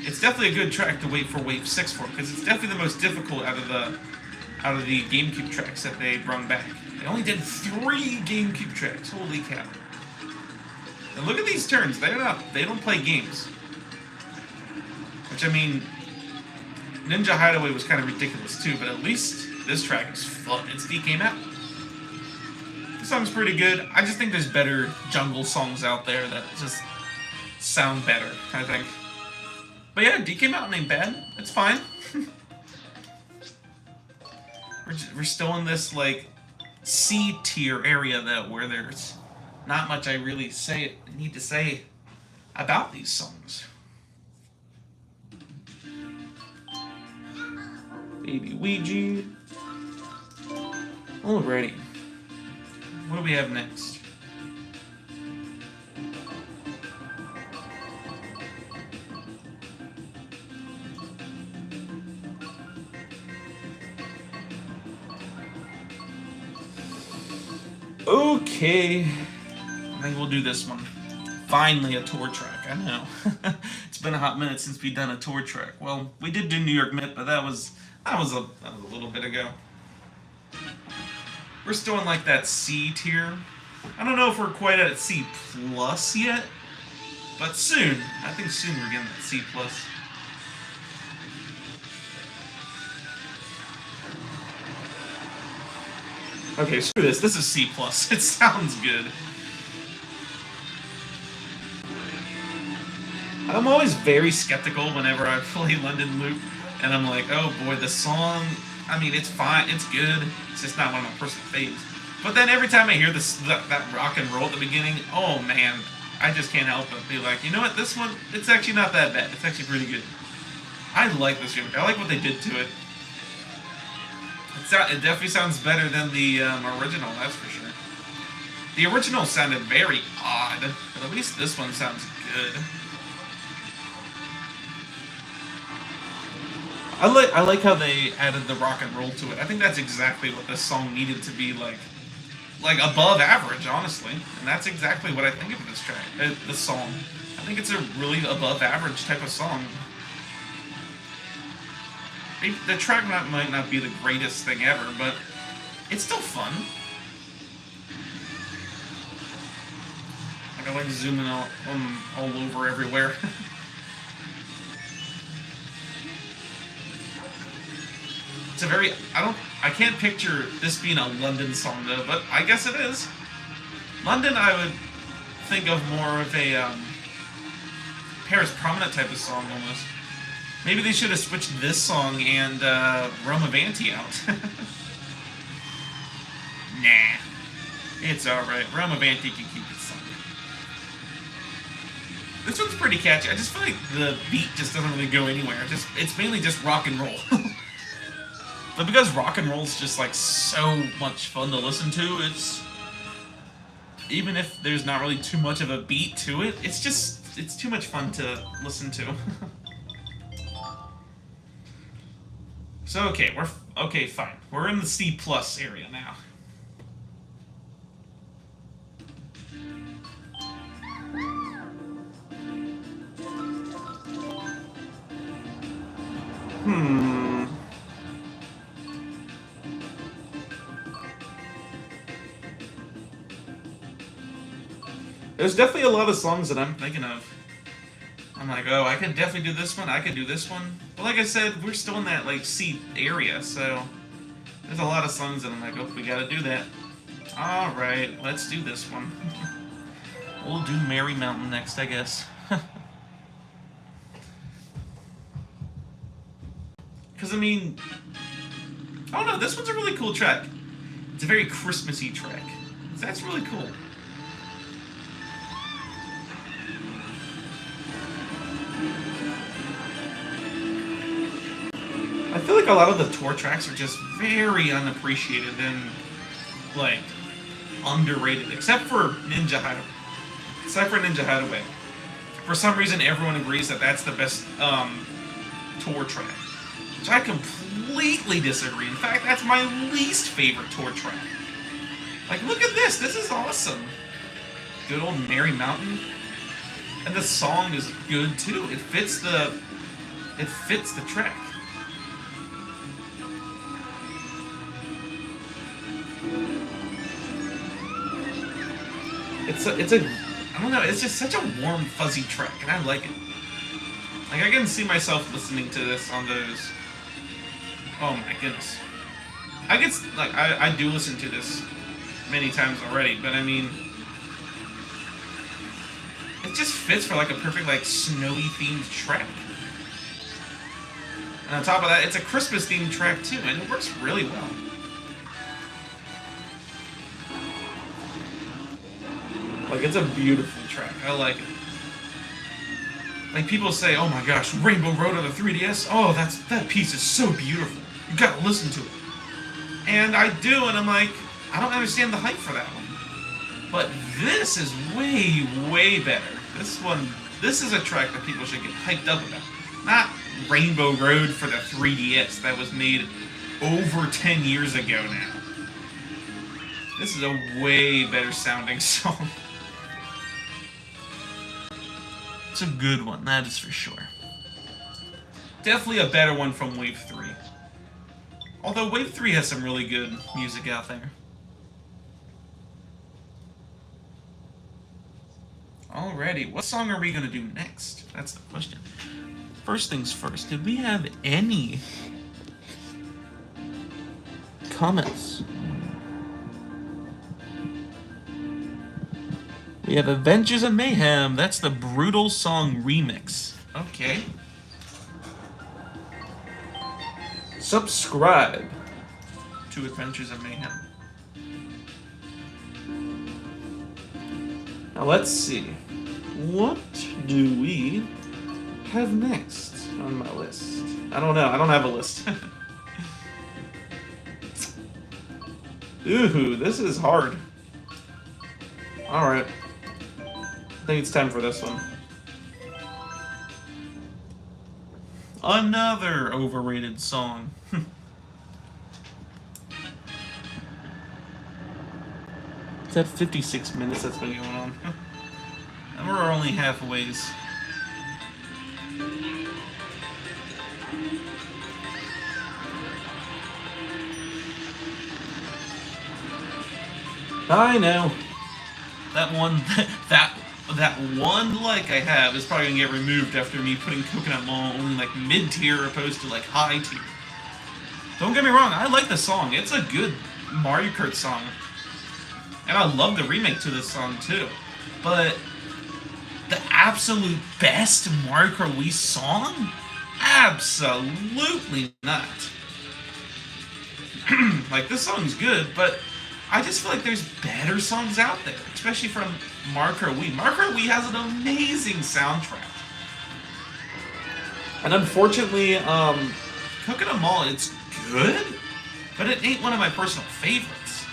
It's definitely a good track to wait for Wave 6 for, because it's definitely the most difficult out of the GameCube tracks that they brought back. They only did 3 GameCube tracks. Holy cow! And look at these turns. They don't play games. Which, I mean, Ninja Hideaway was kind of ridiculous too, but at least this track is fun. It's DK Mountain. This song's pretty good. I just think there's better jungle songs out there that just sound better, I think. But yeah, DK Mountain ain't bad. It's fine. We're still in this, like, C tier area though, where there's not much I really need to say about these songs. Baby Ouija. Alrighty. What do we have next? Okay, I think we'll do this one. Finally, a tour track. I know. It's been a hot minute since we've done a tour track. Well, we did do New York Met, but that was a little bit ago. We're still in like that C tier. I don't know if we're quite at C plus yet, but soon. I think soon we're getting that C plus. Okay, screw this. This is C plus. It sounds good. I'm always very skeptical whenever I play London Loop, and I'm like, oh boy, the song, I mean, it's fine, it's good, it's just not one of my personal faves. But then every time I hear that rock and roll at the beginning, oh man, I just can't help but be like, you know what, this one, it's actually not that bad. It's actually pretty good. I like this gimmick. I like what they did to it. It definitely sounds better than the original, that's for sure. The original sounded very odd, but at least this one sounds good. I like how they added the rock and roll to it. I think that's exactly what this song needed to be like above average, honestly. And that's exactly what I think of this track, this song. I think it's a really above average type of song. The track might not be the greatest thing ever, but it's still fun. Like, I like zooming all over everywhere. It's a very, I can't picture this being a London song though, but I guess it is. London, I would think of more of a Paris Promenade type of song almost. Maybe they should have switched this song and Rome Avanti out. Nah. It's alright. Rome Avanti can keep its song. This one's pretty catchy. I just feel like the beat just doesn't really go anywhere. It's mainly just rock and roll. But because rock and roll is just like so much fun to listen to, it's, even if there's not really too much of a beat to it, it's too much fun to listen to. So okay, fine. We're in the C plus area now. There's definitely a lot of songs that I'm thinking of. I'm like, oh, I could definitely do this one. I could do this one. But like I said, we're still in that like C area, so there's a lot of songs that I'm like, oh, we gotta do that. All right, let's do this one. We'll do Mary Mountain next, I guess. Because, I mean, I don't know, this one's a really cool track. It's a very Christmassy track. That's really cool. I feel like a lot of the tour tracks are just very unappreciated and, like, underrated. Except for Ninja Hideaway. For some reason, everyone agrees that that's the best tour track. Which I completely disagree. In fact, that's my least favorite tour track. Like, look at this. This is awesome. Good old Mary Mountain. And the song is good, too. It fits the track. It's a I don't know, it's just such a warm, fuzzy track, and I like it. Like, I can see myself listening to this on those... Oh my goodness. I do listen to this many times already, but I mean... It just fits for, like, a perfect, like, snowy-themed track. And on top of that, it's a Christmas-themed track, too, and it works really well. Like, it's a beautiful track. I like it. Like, people say, oh my gosh, Rainbow Road on the 3DS? Oh, that piece is so beautiful. You gotta listen to it. And I do, and I'm like, I don't understand the hype for that one. But this is way, way better. This is a track that people should get hyped up about. Not Rainbow Road for the 3DS that was made over 10 years ago now. This is a way better sounding song. It's a good one, that is for sure. Definitely a better one from Wave 3. Although Wave 3 has some really good music out there. Alrighty, what song are we going to do next? That's the question. First things first, did we have any comments? We have Adventures of Mayhem. That's the Brutal Song remix. Okay. Subscribe to Adventures of Mayhem. Now let's see. What do we have next on my list? I don't know. I don't have a list. Ooh, this is hard. Alright. I think it's time for this one. Another overrated song. It's at 56 minutes that's been going on. And we're only halfways. I know. That one like I have is probably gonna get removed after me putting Coconut Mall only like mid-tier opposed to like high tier. Don't get me wrong, I like the song. It's a good Mario Kart song. And I love the remake to this song too. But the absolute best Mario Kart Wii song? Absolutely not. Like, this song's good, but I just feel like there's better songs out there, especially from Mario Kart Wii. Mario Kart Wii has an amazing soundtrack. And unfortunately, Coconut Mall, it's good, but it ain't one of my personal favorites.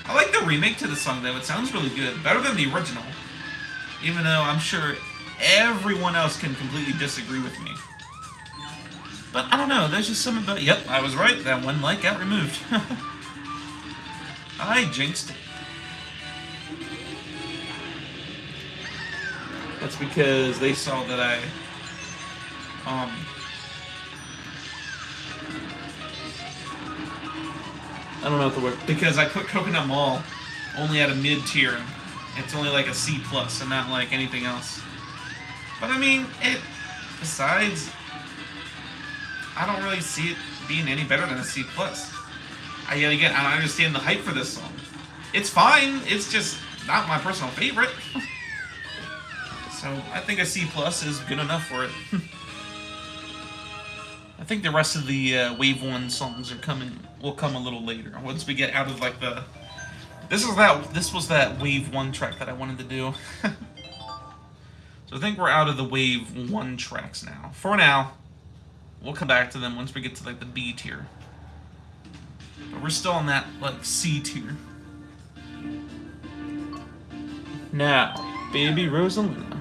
I like the remake to the song, though. It sounds really good. Better than the original. Even though I'm sure everyone else can completely disagree with me. But I don't know, there's just something about... Yep, I was right. That one like got removed. I jinxed it. That's because they saw that I I don't know what the word, because I put Coconut Mall only at a mid tier. It's only like a C plus and not like anything else. But I mean, besides, I don't really see it being any better than a C plus. Yet again, I don't understand the hype for this song. It's fine. It's just not my personal favorite. So I think a C plus is good enough for it. I think the rest of the Wave 1 songs will come a little later. Once we get out of like the... This was that Wave 1 track that I wanted to do. So I think we're out of the Wave 1 tracks now. For now, we'll come back to them once we get to like the B tier. But we're still on that like C tier. Now, Baby Rosalina.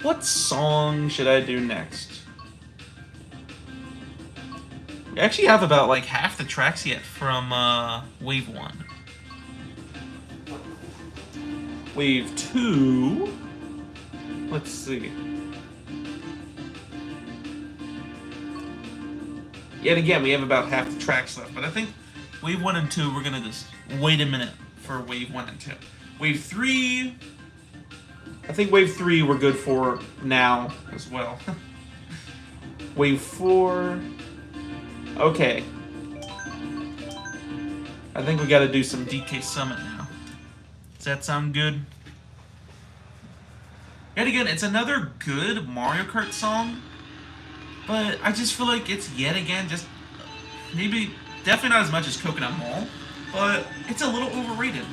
What song should I do next? We actually have about like half the tracks yet from Wave 1. Wave 2... Let's see. Yet again, we have about half the tracks left, but I think Wave 1 and 2, we're gonna just wait a minute for Wave 1 and 2. Wave 3... I think Wave 3 we're good for now as well. Wave 4... Okay. I think we gotta do some DK Summit now. Does that sound good? Yet again, it's another good Mario Kart song, but I just feel like it's yet again just maybe definitely not as much as Coconut Mall, but it's a little overrated.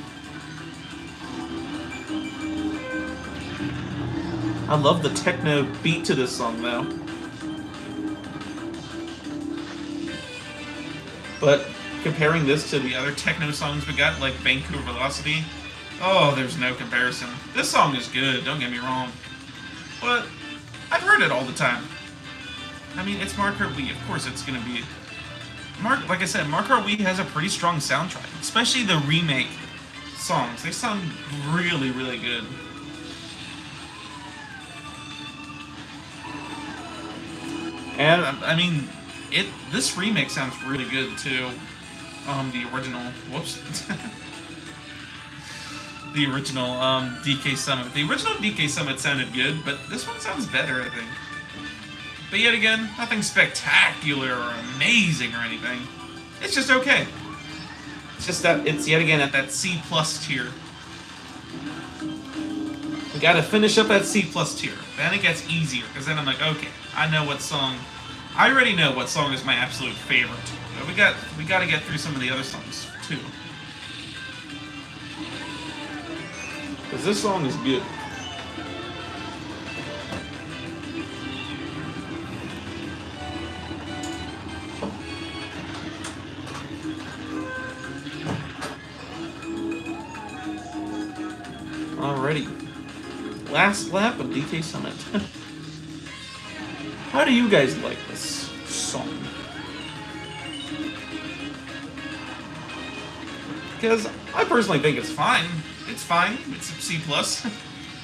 I love the techno beat to this song though. But comparing this to the other techno songs we got, like Vancouver Velocity, oh, there's no comparison. This song is good, don't get me wrong. But I've heard it all the time. I mean, it's Mario Kart Wii, of course it's gonna be... Like I said, Mario Kart Wii has a pretty strong soundtrack, especially the remake songs. They sound really, really good. And, I mean, this remake sounds really good, too. The original... Whoops. The original, DK Summit. The original DK Summit sounded good, but this one sounds better, I think. But yet again, nothing spectacular or amazing or anything. It's just okay. It's just that it's yet again at that C plus tier. We gotta finish up that C plus tier. Then it gets easier, because then I'm like, okay, I know what song... I already know what song is my absolute favorite. But we gotta get through some of the other songs, too. Because this song is good. Alrighty. Last lap of DK Summit. How do you guys like this song? Because I personally think it's fine. It's fine. It's a C+.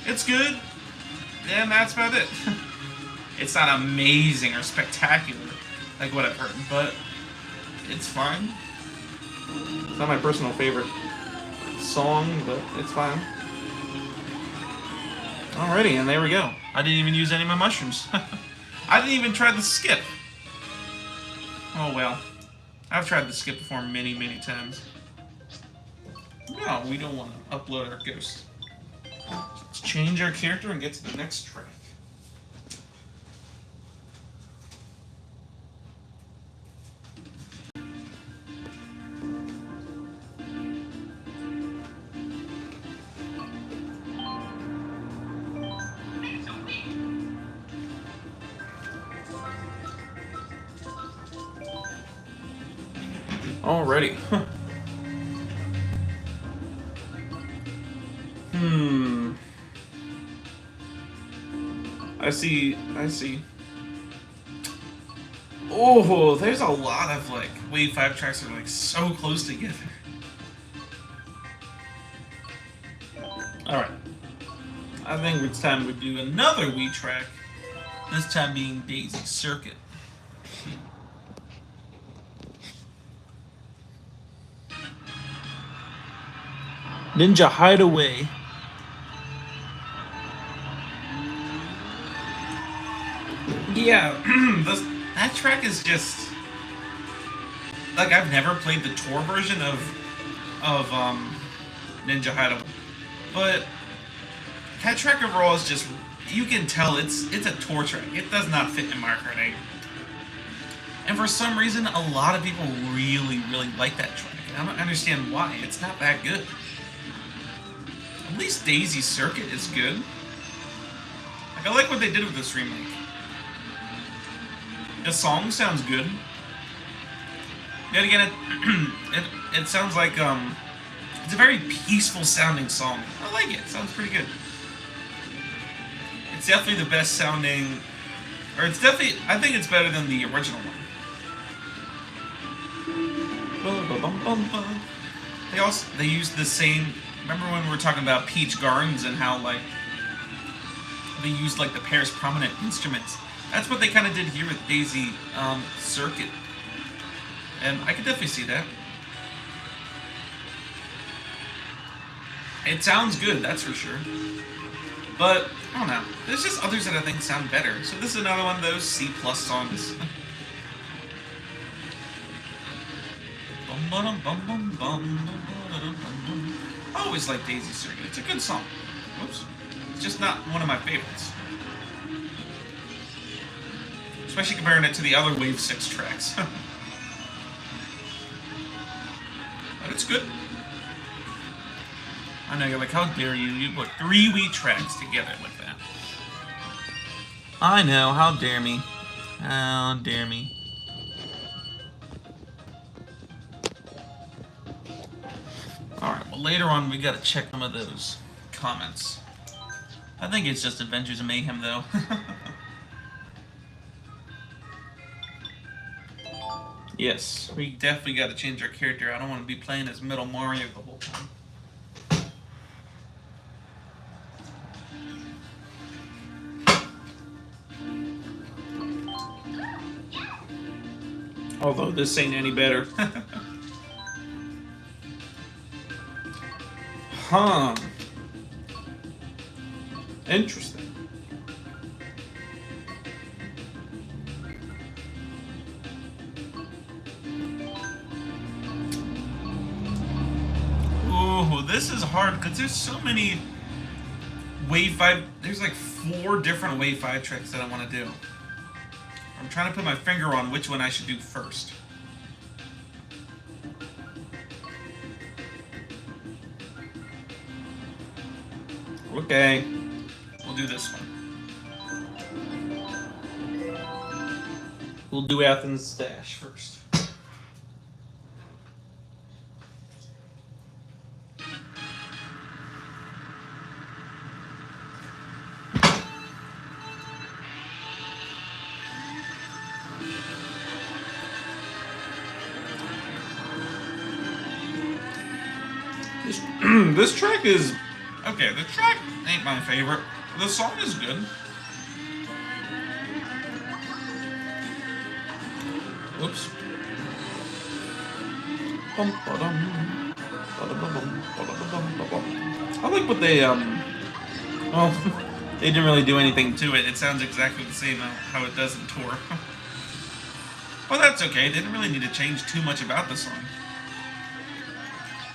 It's good. And that's about it. It's not amazing or spectacular like what I've heard, but it's fine. It's not my personal favorite song, but it's fine. Alrighty, and there we go. I didn't even use any of my mushrooms. I didn't even try the skip. Oh well. I've tried the skip before many, many times. No, we don't want to upload our ghost. Let's change our character and get to the next track. Alrighty. I see. Oh, there's a lot of, like, Wave 5 tracks that are, like, so close together. Alright. I think it's time we do another Wii track. This time being Daisy Circuit. Ninja Hideaway. Yeah, that track is just like I've never played the tour version of Ninja Hideaway, but that track overall is just you can tell it's a tour track. It does not fit in Mario Kart 8. And for some reason, a lot of people really like that track. And I don't understand why. It's not that good. At least Daisy Circuit is good. Like, I like what they did with this remake. The song sounds good. Yet again, it sounds like it's a very peaceful sounding song. I like it. It sounds pretty good. It's definitely the best sounding, or it's definitely, I think it's better than the original one. They used the same. Remember when we were talking about Peach Gardens and how like they used like the Paris Prominent instruments? That's what they kind of did here with Daisy Circuit, and I could definitely see that. It sounds good, that's for sure. But I don't know. There's just others that I think sound better. So this is another one of those C+ songs. I always like Daisy Circuit. It's a good song. Whoops. It's just not one of my favorites. Especially comparing it to the other Wave 6 tracks. But it's good. I know, you're like, how dare you? You put 3 Wii tracks together like that. I know, how dare me. How dare me. Alright, well later on we gotta check some of those comments. I think it's just Adventures of Mayhem though. Yes, we definitely gotta change our character. I don't want to be playing as Metal Mario the whole time. Although this ain't any better. Huh. Interesting. Ooh, this is hard because there's so many Wave 5. There's like 4 different Wave 5 tracks that I want to do. I'm trying to put my finger on which one I should do first. Okay, we'll do this one. We'll do Athens Stash first. This track is okay. The track ain't my favorite. The song is good. Whoops. I like what they well, they didn't really do anything to it. It sounds exactly the same how it does in Tour. Well, that's okay. They didn't really need to change too much about the song.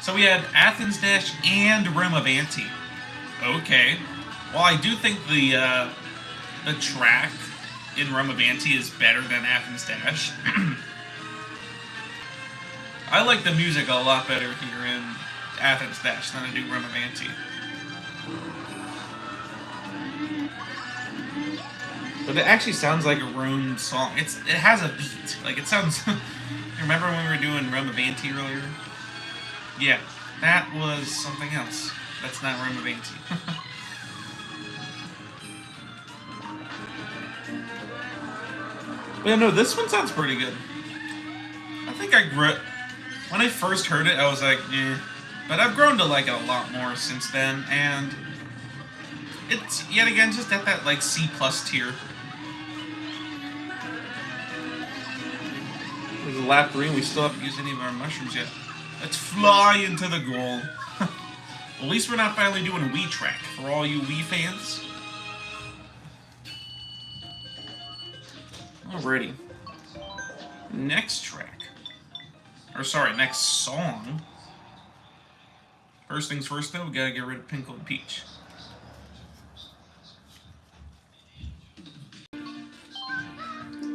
So we had Athens Dash and Room of Ante. Okay. Well, I do think the track in Room of Ante is better than Athens Dash. I like the music a lot better here in Athens Dash than I do Room of Ante. But it actually sounds like a Rune song. It has a beat. Like it sounds. Remember when we were doing Room of Ante earlier? Yeah, that was something else. That's not Room of Ante. But yeah, no, this one sounds pretty good. I think when I first heard it, I was like, eh. But I've grown to like it a lot more since then, and it's, yet again, just at that, like, C+ tier. There's a lap 3, and we still haven't used any of our mushrooms yet. Let's fly into the goal. At least we're not finally doing a Wii track for all you Wii fans. Alrighty. Next track. Or sorry, next song. First things first though, we gotta get rid of Pinkle and Peach.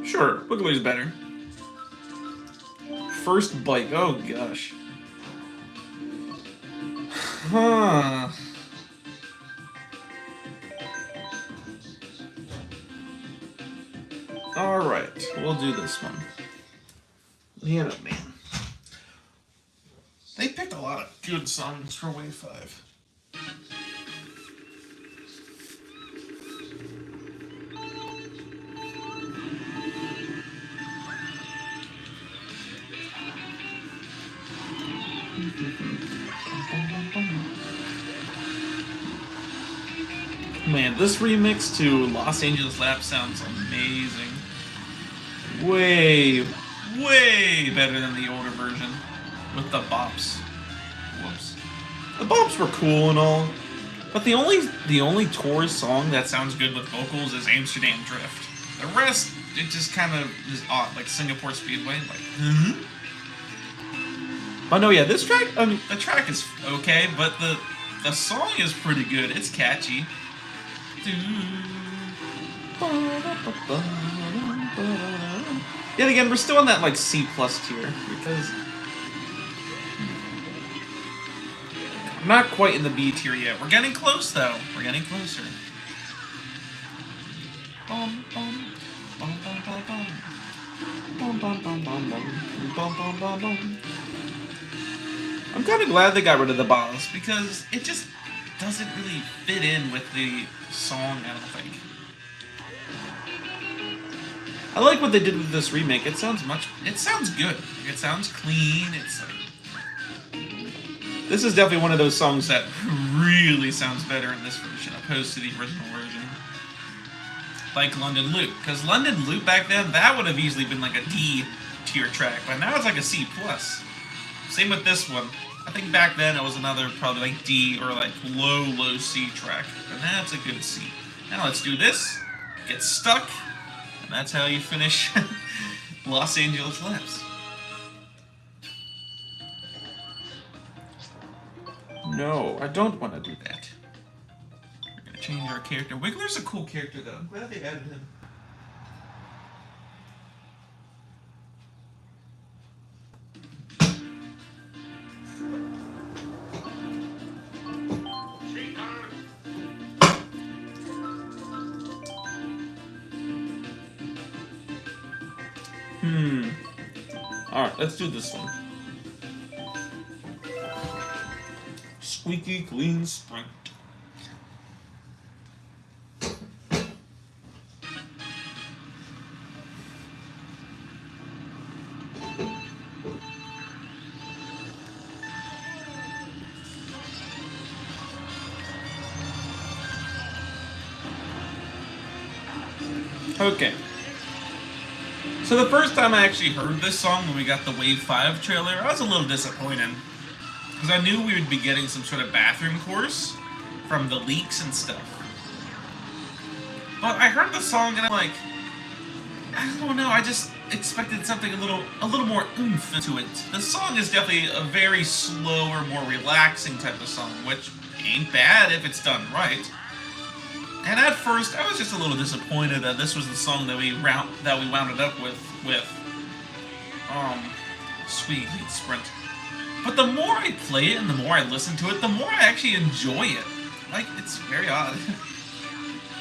Sure, Boogaloo's better. First bike, oh gosh. Huh. Alright, we'll do this one. Yeah, man. They picked a lot of good songs for Wave 5. Man, this remix to Los Angeles Lap sounds amazing. Way better than the older version with the bops. Whoops. The bops were cool and all, but the only Tour song that sounds good with vocals is Amsterdam Drift. The rest, it just kind of is odd, like Singapore Speedway, like. But no, yeah, this track, I mean, the track is okay, but the song is pretty good. It's catchy. Yet again, we're still on that like C+ tier because I'm not quite in the B tier yet. We're getting close though. We're getting closer. I'm kind of glad they got rid of the bottles because it just doesn't really fit in with the song, I don't think. I like what they did with this remake. It sounds good. It sounds clean. It's like, this is definitely one of those songs that really sounds better in this version opposed to the original version. Like London Loop, because London Loop back then, that would have easily been like a D tier track, but now it's like a C+. Same with this one. I think back then it was another probably like D or like low C track, but now it's a good C. Now let's do this, get stuck, and that's how you finish Los Angeles Laps. No, I don't want to do that. We're gonna change our character. Wiggler's a cool character though. I'm glad they added him. Alright, let's do this one. Squeaky clean sprint. Okay. So the first time I actually heard this song when we got the Wave 5 trailer, I was a little disappointed. Because I knew we would be getting some sort of bathroom course from the leaks and stuff. But I heard the song and I'm like, I don't know, I just expected something a little more oomph to it. The song is definitely a very slower, more relaxing type of song, which ain't bad if it's done right. And at first, I was just a little disappointed that this was the song that we wound it up with Sweet Sprint. But the more I play it and the more I listen to it, the more I actually enjoy it. Like, it's very odd.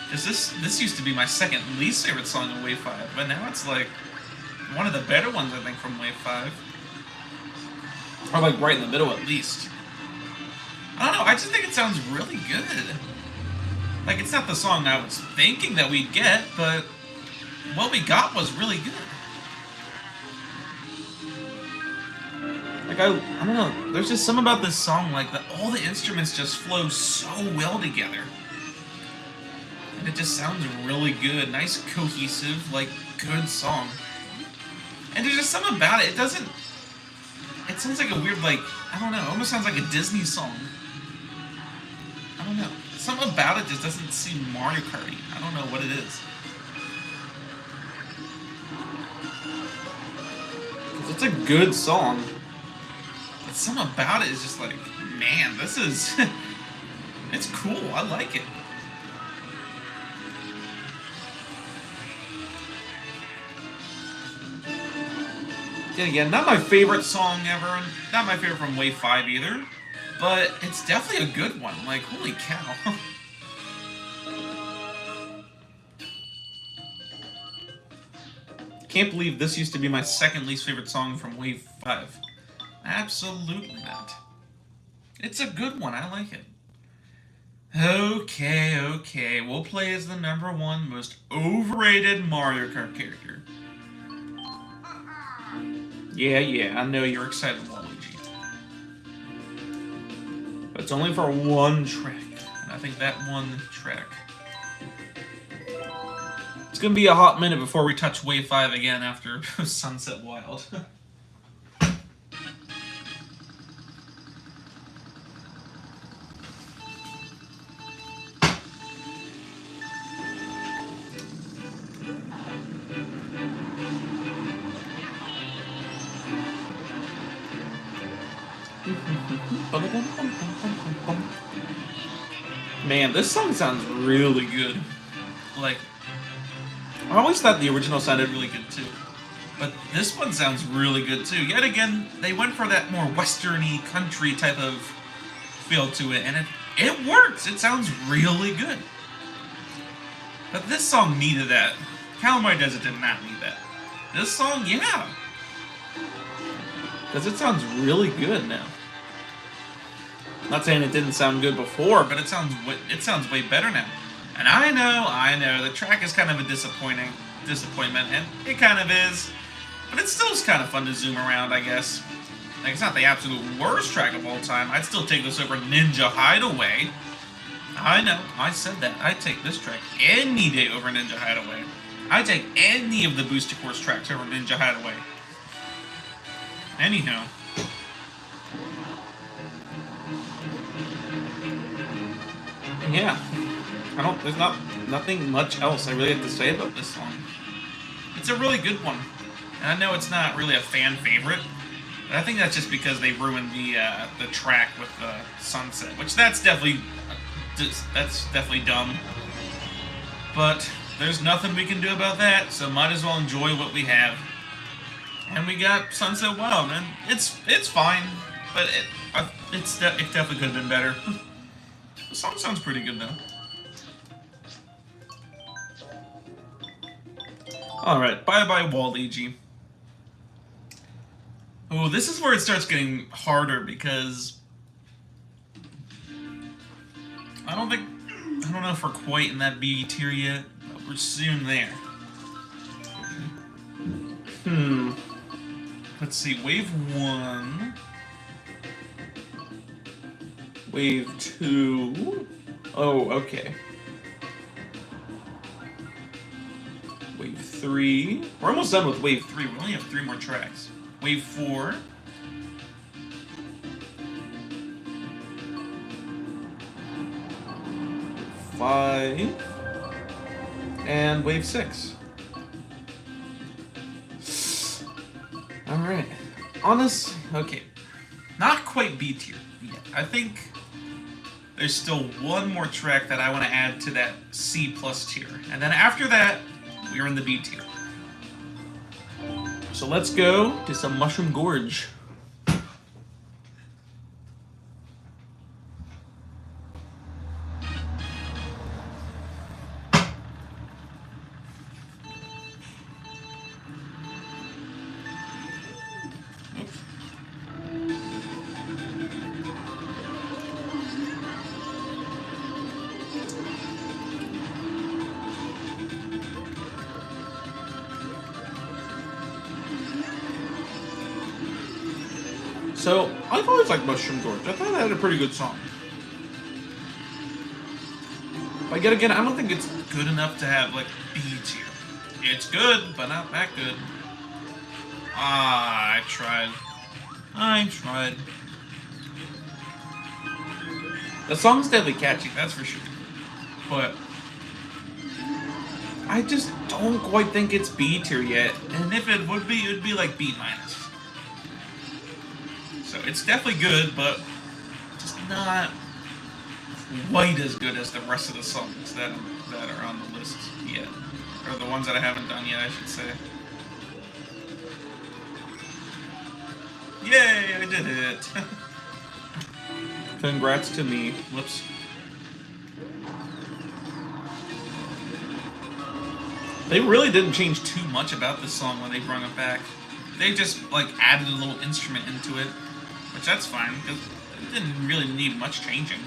Because this used to be my second least favorite song in Wave 5, but now it's like one of the better ones, I think, from Wave 5. Or like right in the middle at least. I don't know, I just think it sounds really good. Like, it's not the song I was thinking that we'd get, but what we got was really good. Like, I don't know, there's just something about this song, like, that all the instruments just flow so well together. And it just sounds really good, nice, cohesive, like, good song. And there's just something about it, it sounds like a weird, like, I don't know, it almost sounds like a Disney song. don't know. Something about it just doesn't seem Mario Karty. I don't know what it is. It's a good song. But something about it is just like, man, this is... it's cool. I like it. Yeah, not my favorite song ever. Not my favorite from Wave 5 either. But it's definitely a good one. Like, holy cow. Can't believe this used to be my second least favorite song from Wave 5. Absolutely not. It's a good one. I like it. Okay. We'll play as the #1 most overrated Mario Kart character. Yeah, I know you're excited, Waluigi. But it's only for one track. And I think that one track. It's gonna be a hot minute before we touch Wave 5 again after Sunset Wild. Man, this song sounds really good. Like, I always thought the original sounded really good too. But this one sounds really good too. Yet again, they went for that more western-y country type of feel to it, and it works. It sounds really good. But this song needed that. Calamari Desert did not need that. This song, yeah. Because it sounds really good now. Not saying it didn't sound good before, but it sounds way better now. And I know, the track is kind of a disappointment, and it kind of is. But it still is kind of fun to zoom around, I guess. Like, it's not the absolute worst track of all time. I'd still take this over Ninja Hideaway. I know, I said that. I'd take this track any day over Ninja Hideaway. I'd take any of the Booster Course tracks over Ninja Hideaway. Anyhow. Yeah. There's nothing much else I really have to say about this song. It's a really good one. And I know it's not really a fan favorite, but I think that's just because they ruined the track with the sunset, which that's definitely dumb. But there's nothing we can do about that, so might as well enjoy what we have. And we got Sunset Wild, and it's fine, but it definitely could have been better. The song sounds pretty good though. Alright, bye-bye Waluigi. Oh, this is where it starts getting harder because I don't know if we're quite in that B tier yet, but we're soon there. Let's see, Wave 1. Wave 2. Oh, okay. Wave 3. We're almost done with Wave 3. We only have 3 more tracks. Wave 4. Wave 5. And Wave 6. Alright. Honest, okay. Not quite B tier yet. I think there's still one more track that I want to add to that C+ tier. And then after that, we're in the B tier. So let's go to some Mushroom Gorge. So, I've always liked Mushroom Gorge. I thought it had a pretty good song. But yet again, I don't think it's good enough to have, like, B tier. It's good, but not that good. Ah, I tried. The song's definitely catchy, that's for sure. But I just don't quite think it's B tier yet. And if it would be, it would be like B minus. So it's definitely good, but just not quite as good as the rest of the songs that are on the list yet. Or the ones that I haven't done yet, I should say. Yay, I did it! Congrats to me. Whoops. They really didn't change too much about this song when they brought it back. They just, like, added a little instrument into it. Which that's fine, because it didn't really need much changing.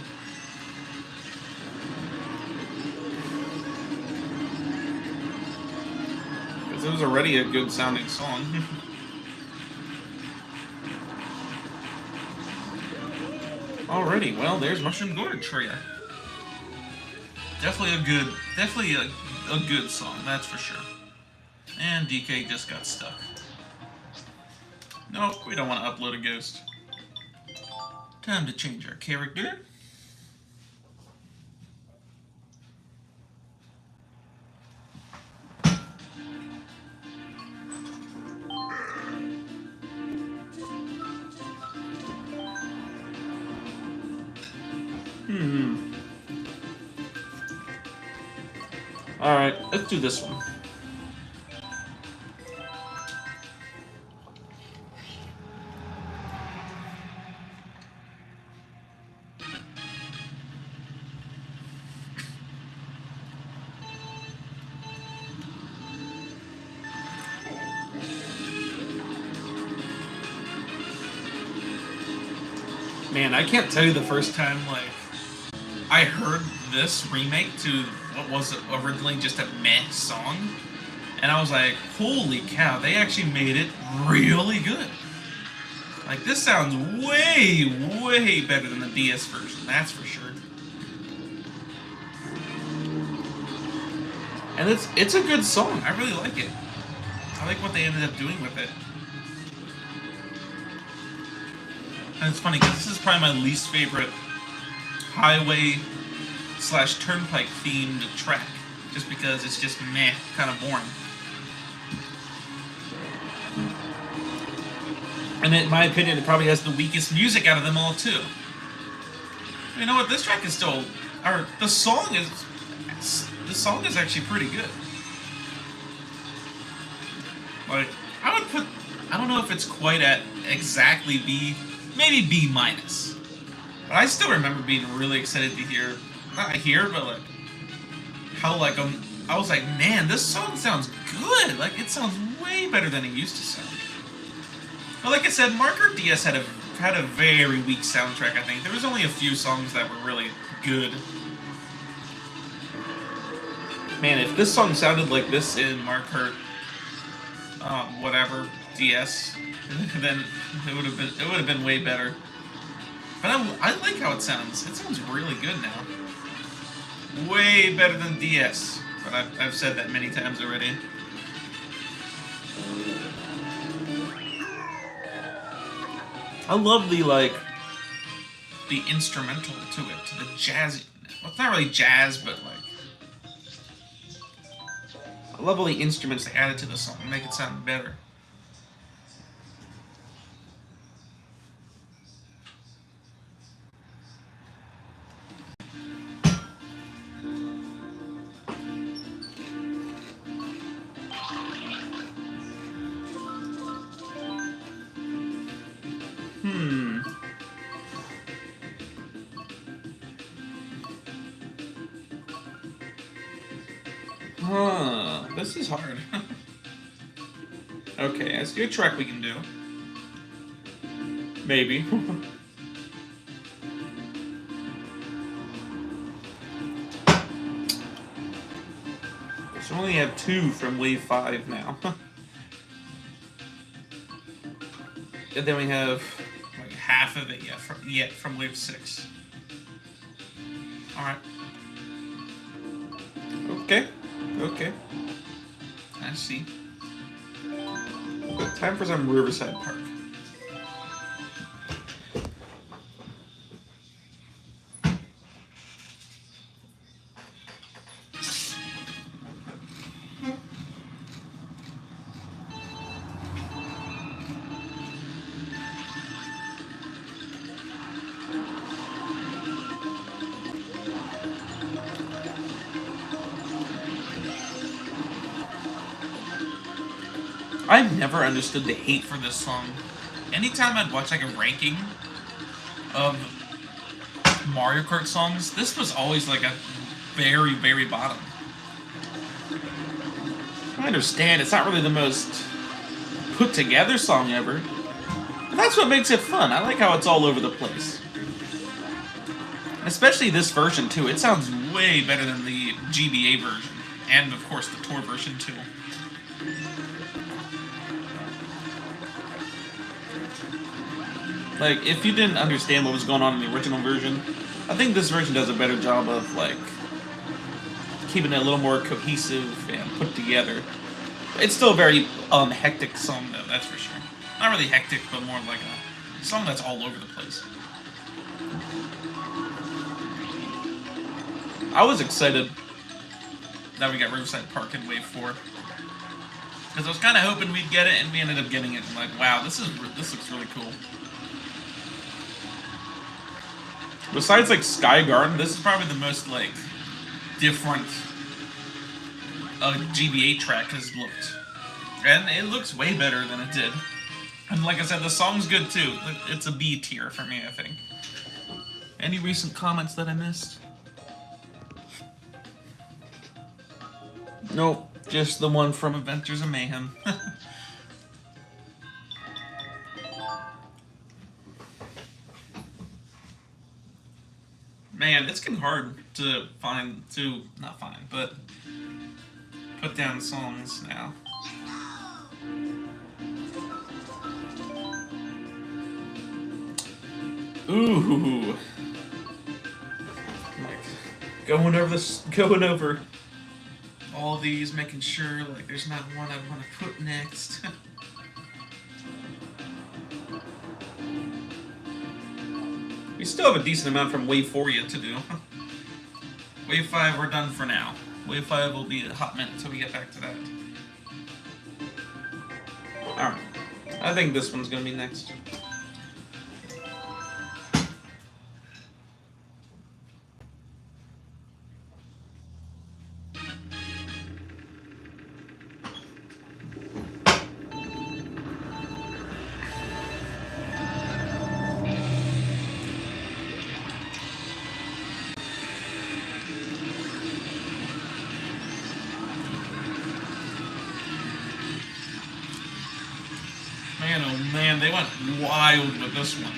Because it was already a good sounding song. Alrighty, well, there's Mushroom Gorge for you. Definitely a good song, that's for sure. And DK just got stuck. Nope, we don't want to upload a ghost. Time to change our character. Alright, let's do this one. Man, I can't tell you the first time, like, I heard this remake to what was originally just a meh song, and I was like, holy cow, they actually made it really good. Like, this sounds way, way better than the DS version, that's for sure. And it's a good song, I really like it. I like what they ended up doing with it. And it's funny, because this is probably my least favorite highway/turnpike themed track, just because it's just meh, kind of boring. And in my opinion, it probably has the weakest music out of them all too. You know what? This track is still, or the song is actually pretty good. Like, I would put, I don't know if it's quite at exactly B, maybe B minus. But I still remember being really excited to hear, not hear, but like, how like, I was like, man, this song sounds good. Like, it sounds way better than it used to sound. But like I said, Marker DS had a very weak soundtrack, I think. There was only a few songs that were really good. Man, if this song sounded like this in Marker, whatever, DS, then it would have been way better. But I like how it sounds. It sounds really good now. Way better than DS. But I've said that many times already. I love the instrumental to it, to the jazzy. Well, it's not really jazz, but like, I love all the instruments they added to the song to make it sound better. This is hard. Okay, let's do a track we can do. Maybe. So we only have 2 from Wave 5 now. And then we have like half of it yet from Wave 6. Alright. Okay. I see. But time for some Riverside Park. I've never understood the hate for this song. Anytime I'd watch like a ranking of Mario Kart songs, this was always like a very, very bottom. I understand it's not really the most put together song ever, but that's what makes it fun. I like how it's all over the place. Especially this version too. It sounds way better than the GBA version, and of course the tour version too. Like, if you didn't understand what was going on in the original version, I think this version does a better job of, like, keeping it a little more cohesive and put together. It's still a very hectic song, though, that's for sure. Not really hectic, but more like a song that's all over the place. I was excited that we got Riverside Park in Wave 4. Because I was kind of hoping we'd get it, and we ended up getting it. I'm like, wow, this looks really cool. Besides, like, Sky Garden, this is probably the most, like, different GBA track has looked. And it looks way better than it did. And like I said, the song's good, too. It's a B tier for me, I think. Any recent comments that I missed? Nope, just the one from Adventures of Mayhem. Man, it's getting hard to but put down songs now. Ooh. Going over all these, making sure like there's not one I want to put next. We still have a decent amount from Wave 4 yet to do. Wave 5, we're done for now. Wave 5 will be a hot minute until we get back to that. Alright. I think this one's gonna be next. Man, oh man, they went wild with this one.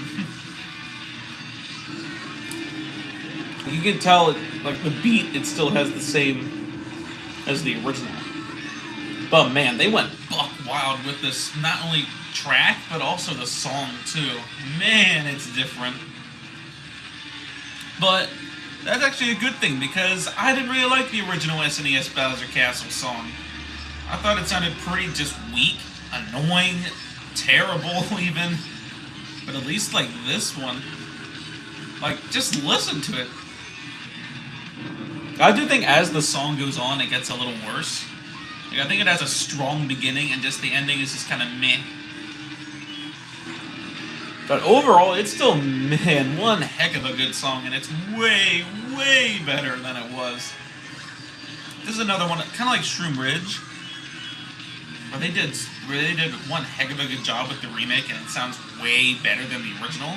You can tell, like, the beat, it still has the same as the original. But man, they went buck wild with this, not only track, but also the song, too. Man, it's different. But that's actually a good thing, because I didn't really like the original SNES Bowser Castle song. I thought it sounded pretty just weak, annoying, terrible even, but at least like this one, like just listen to it. I do think as the song goes on it gets a little worse. Like, I think it has a strong beginning and just the ending is just kind of meh. But overall it's still, man, one heck of a good song, and it's way, way better than it was. This is another one, kind of like Shroom Ridge. But they did one heck of a good job with the remake, and it sounds way better than the original.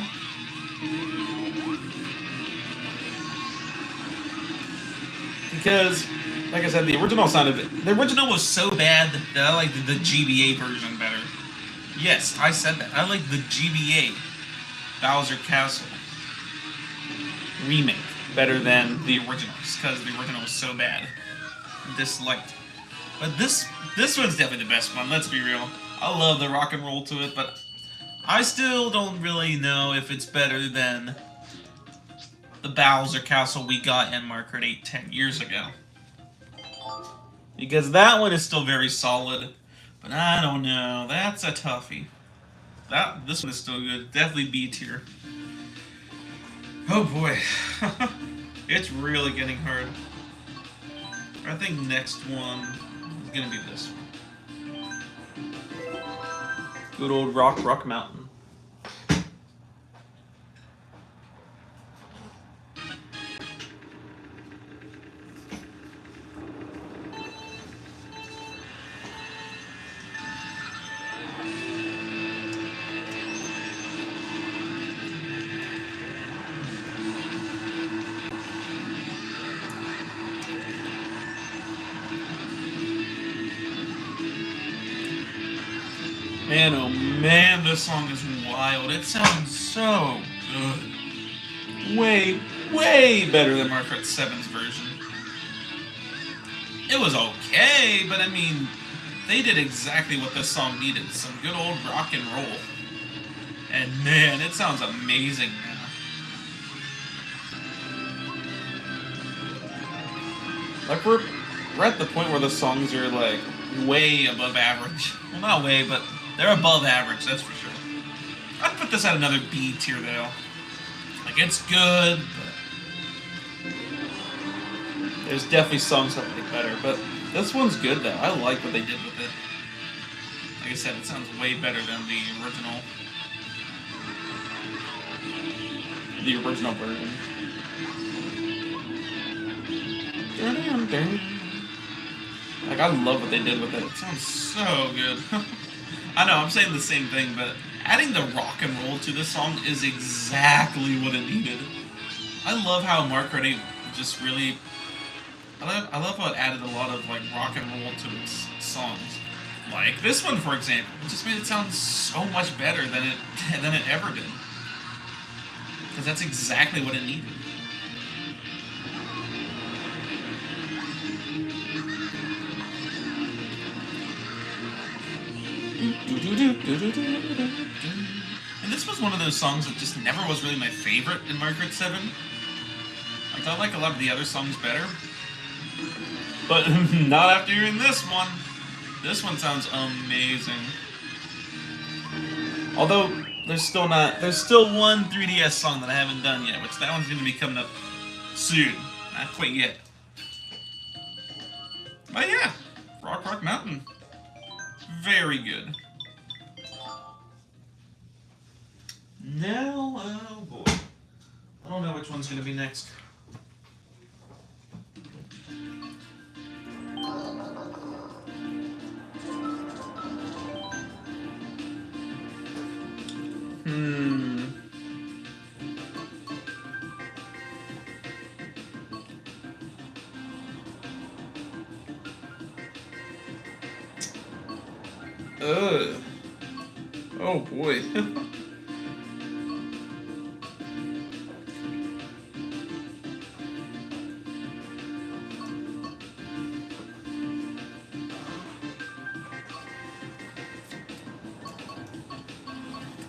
Because, like I said, the original was so bad that I liked the GBA version better. Yes, I said that. I like the GBA Bowser Castle remake better than the originals, because the original was so bad. Disliked. But this one's definitely the best one, let's be real. I love the rock and roll to it, but I still don't really know if it's better than the Bowser Castle we got in Mario Kart 8 10 years ago. Because that one is still very solid, but I don't know. That's a toughie. This one is still good. Definitely B tier. Oh boy. It's really getting hard. I think next one is gonna be this one. Good old Rock Mountain. Man, oh man, this song is wild. It sounds so good. Way, way better than Margaret 7's version. It was okay, but I mean, they did exactly what this song needed. Some good old rock and roll. And man, it sounds amazing now. Like, we're at the point where the songs are, like, way above average. Well, not way, but they're above average, that's for sure. I'd put this at another B tier, though. Like, it's good, but there's definitely songs that make better. But this one's good, though. I like what they did with it. Like I said, it sounds way better than the original. The original version. Like, I love what they did with it. It sounds so good. I know, I'm saying the same thing, but adding the rock and roll to this song is exactly what it needed. I love how Mark Reddy just really... I love how it added a lot of, like, rock and roll to its songs. Like this one, for example. It just made it sound so much better than it ever did. Because that's exactly what it needed. And this was one of those songs that just never was really my favorite in Margaret 7. Like, I like a lot of the other songs better. But not after hearing this one. This one sounds amazing. Although, there's still one 3DS song that I haven't done yet, which that one's going to be coming up soon. Not quite yet. But yeah, Rock Mountain. Very good. Now, oh boy. I don't know which one's going to be next. Oh boy.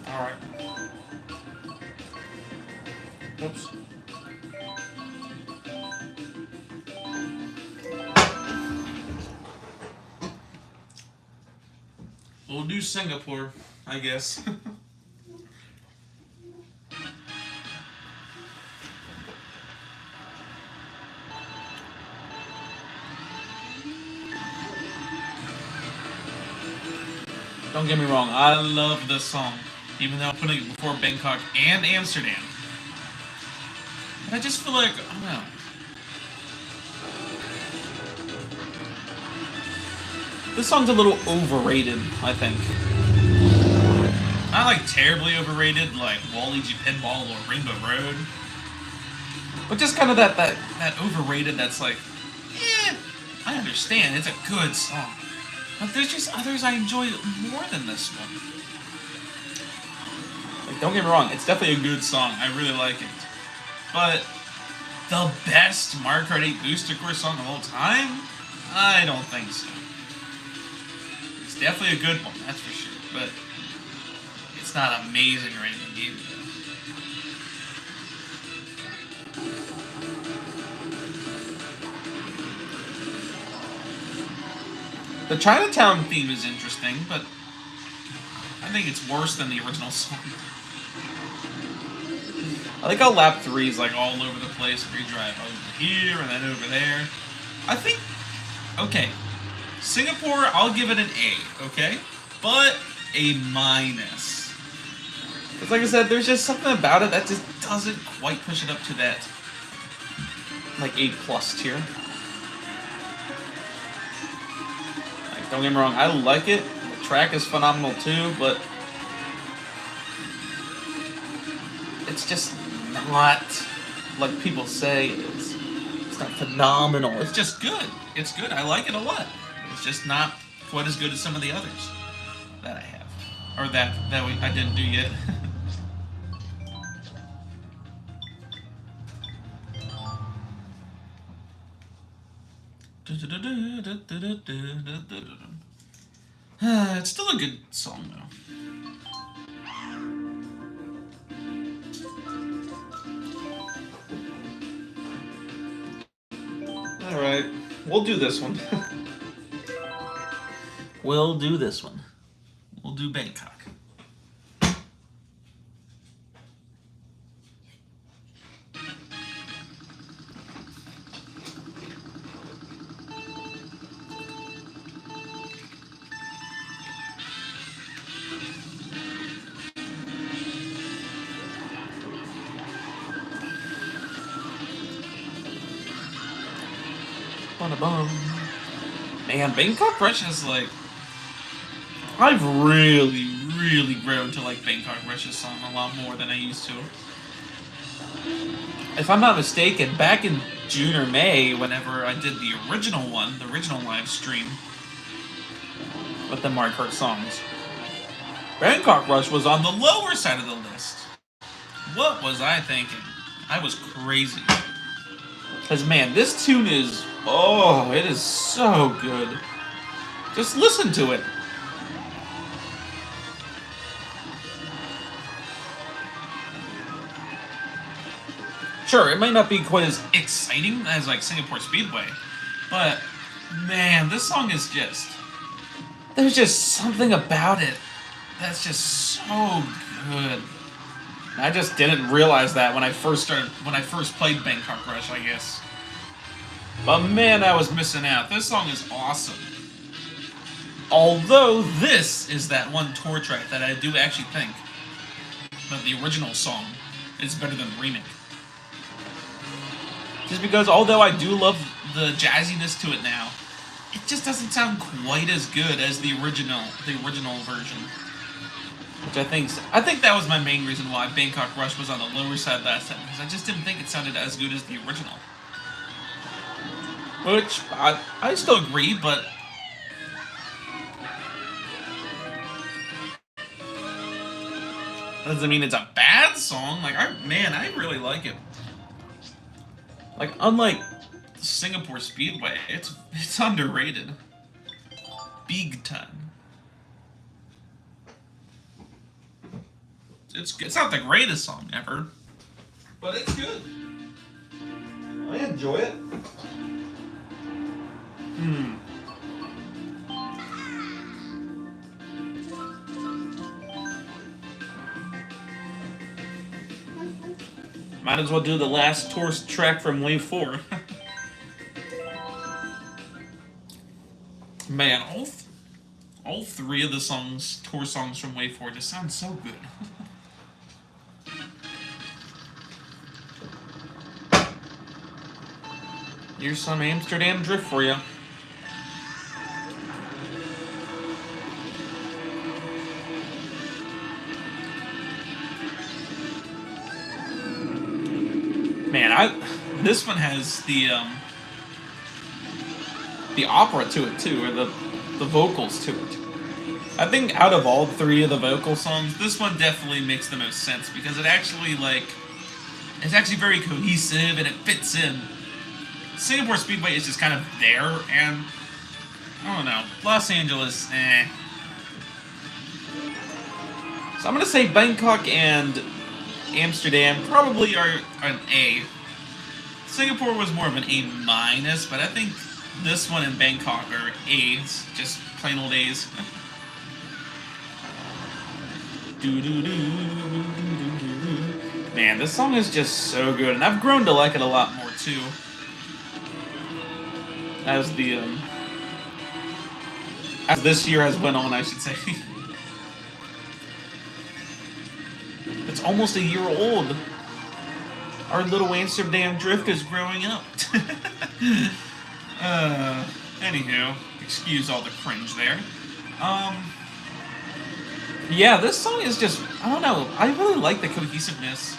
Alright. Oops. We'll do Singapore, I guess. Don't get me wrong, I love this song, even though I'm putting it before Bangkok and Amsterdam. But I just feel like, I don't know. This song's a little overrated, I think. Not like terribly overrated, like Waluigi Pinball or Rainbow Road. But just kind of that overrated that's like, I understand, it's a good song. But there's just others I enjoy more than this one. Like, don't get me wrong, it's definitely a good song. I really like it. But the best Mario 8 Booster Course song of all time? I don't think so. It's definitely a good one, that's for sure. But it's not amazing or anything either. The Chinatown theme is interesting, but I think it's worse than the original song. I think how lap 3 is like all over the place where you drive over here and then over there. I think, okay, Singapore, I'll give it an A, okay? But a minus. Because like I said, there's just something about it that just doesn't quite push it up to that, like, A+ tier. Like, don't get me wrong, I like it. The track is phenomenal too, but it's just not like people say it is. It's not phenomenal. It's just good. It's good. I like it a lot. It's just not quite as good as some of the others that I have. or I didn't do yet. It's still a good song though. All right, we'll do this one. We'll do this one. We'll do Bangkok. Man, Bangkok Rush is like... I've really grown to like Bangkok Rush's song a lot more than I used to. If I'm not mistaken, back in June or May, whenever I did the original one, the original live stream with the Mario Kart songs, Bangkok Rush was on the lower side of the list. What was I thinking? I was crazy. Because, man, this tune is... Oh, it is so good. Just listen to it. Sure, it might not be quite as exciting as, like, Singapore Speedway. But, man, this song is just... There's just something about it that's just so good. I just didn't realize that when I first played Bangkok Rush, I guess. But man, I was missing out. This song is awesome. Although this is that one tour track that I do actually think that the original song is better than the remake. Just because although I do love the jazziness to it now, it just doesn't sound quite as good as the original version. Which I think that was my main reason why Bangkok Rush was on the lower side last time, because I just didn't think it sounded as good as the original. Which, I still agree, but... doesn't mean it's a bad song. Like, I really like it. Like, unlike Singapore Speedway, it's underrated. Big time. It's not the greatest song ever, but it's good. I enjoy it. Might as well do the last tour track from Wave 4. Man, all three of the tour songs from Wave 4 just sound so good. Here's some Amsterdam Drift for you. Man, this one has the opera to it too, or the vocals to it. I think out of all three of the vocal songs, this one definitely makes the most sense because it actually it's actually very cohesive and it fits in. Singapore Speedway is just kind of there, and I don't know, Los Angeles, eh. So I'm gonna say Bangkok and Amsterdam probably are an A. Singapore was more of an A minus, but I think this one and Bangkok are A's, just plain old A's. Man, this song is just so good, and I've grown to like it a lot more too. As this year has went on, I should say. It's almost a year old. Our little Amsterdam Drift is growing up. Anywho, excuse all the cringe there. Yeah, this song is just, I don't know, I really like the cohesiveness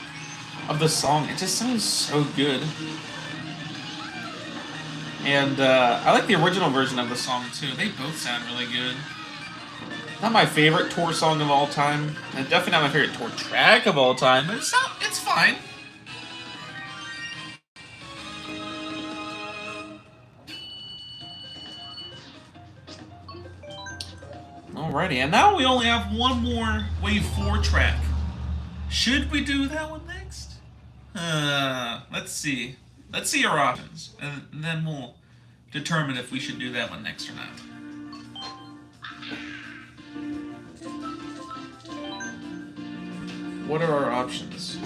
of the song. It just sounds so good. And I like the original version of the song too. They both sound really good. Not my favorite tour song of all time, and definitely not my favorite tour track of all time, but it's fine. Alrighty, and now we only have one more Wave 4 track. Should we do that one next? Let's see. Let's see our options, and then we'll determine if we should do that one next or not. What are our options?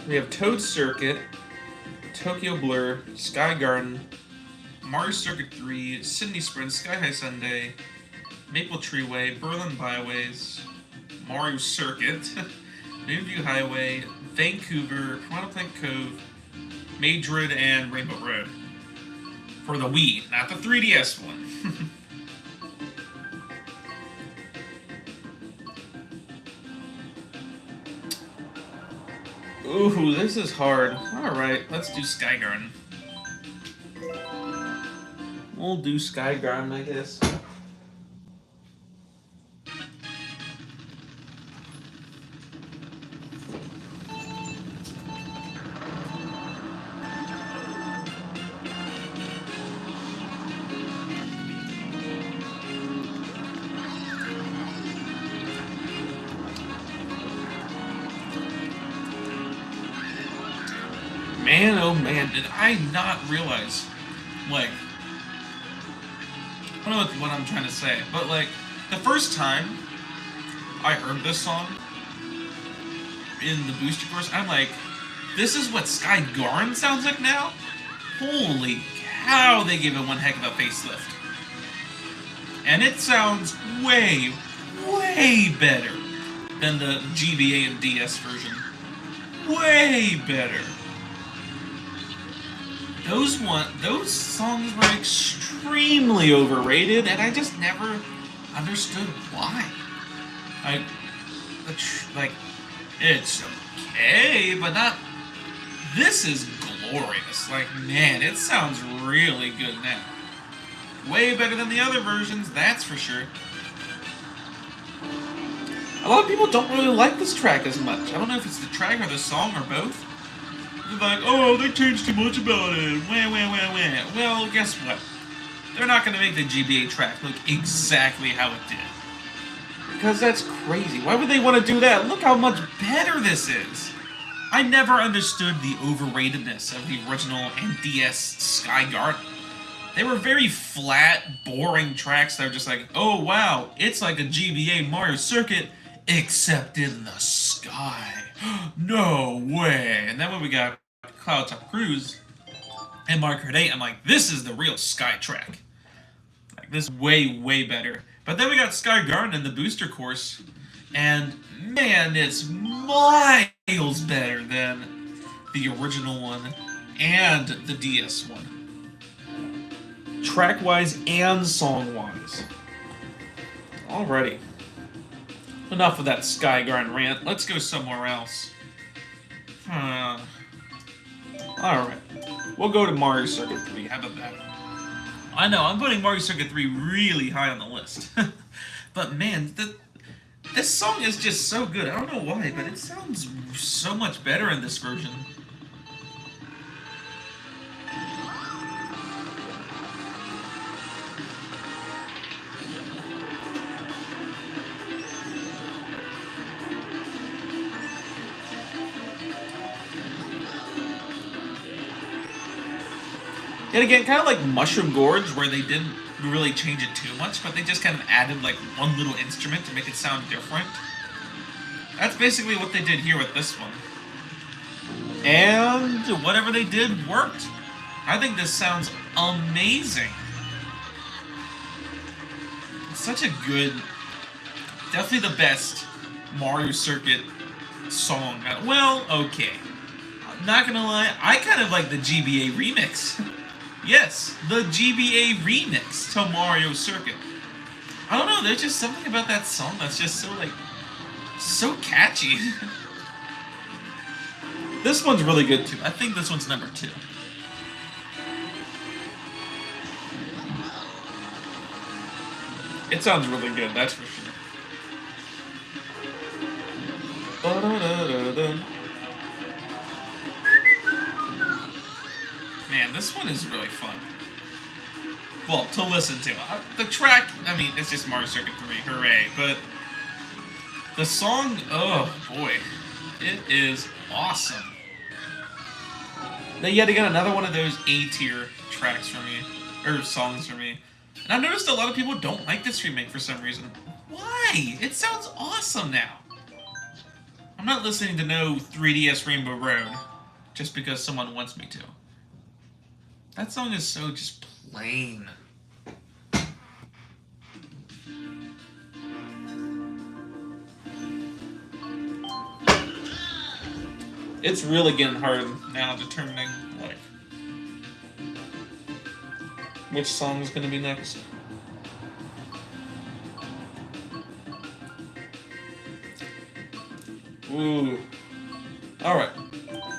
We have Toad Circuit, Tokyo Blur, Sky Garden, Mario Circuit 3, Sydney Sprint, Sky High Sunday, Maple Treeway, Berlin Byways, Mario Circuit, Moonview Highway, Vancouver, Piranha Plant Cove, Madrid, and Rainbow Road. For the Wii, not the 3DS one. Ooh, this is hard. Alright, let's do Sky Garden. We'll do Sky Garden, I guess. Man, oh man, did I not realize, like, I don't know what I'm trying to say, but like, the first time I heard this song in the booster course, I'm like, this is what Sky Garden sounds like now? Holy cow, they gave it one heck of a facelift. And it sounds way, way better than the GBA and DS version. Way better. Those songs were extremely overrated, and I just never understood why. Like, it's okay, but not. This is glorious. Like, man, it sounds really good now. Way better than the other versions, that's for sure. A lot of people don't really like this track as much. I don't know if it's the track or the song or both. They're like, oh, they changed too much about it. Wah, wah, wah, wah. Well, guess what? They're not going to make the GBA track look exactly how it did. Because that's crazy. Why would they want to do that? Look how much better this is. I never understood the overratedness of the original and DS Sky Garden. They were very flat, boring tracks that were just like, oh wow, it's like a GBA Mario Circuit, except in the sky. No way. And then when we got Cloud Top Cruise and Mario Kart 8, I'm like, this is the real Sky track. Like, this is way, way better. But then we got Sky Garden in the booster course, and man, it's miles better than the original one and the DS one. Track-wise and song-wise. Alrighty. Enough of that Sky Garden rant. Let's go somewhere else. Alright. We'll go to Mario Circuit 3. How about that? I know, I'm putting Mario Circuit 3 really high on the list. But man, this song is just so good. I don't know why, but it sounds so much better in this version. And again, kind of like Mushroom Gorge, where they didn't really change it too much, but they just kind of added like one little instrument to make it sound different. That's basically what they did here with this one. And whatever they did worked. I think this sounds amazing. It's such a good, definitely the best Mario Circuit song. Well, okay. I'm not gonna lie, I kind of like the GBA remix. Yes, the GBA remix to Mario Circuit. I don't know, there's just something about that song that's just so, like, so catchy. This one's really good, too. I think this one's number 2. It sounds really good, that's for sure. Man, this one is really fun. Well, to listen to. The track, I mean, it's just Mario Circuit 3, hooray. But the song, oh boy, it is awesome. They yet again another one of those A-tier tracks for me, or songs for me. And I've noticed a lot of people don't like this remake for some reason. Why? It sounds awesome now. I'm not listening to no 3DS Rainbow Road just because someone wants me to. That song is so just plain. It's really getting hard now determining, like, which song is going to be next. Ooh. Alright.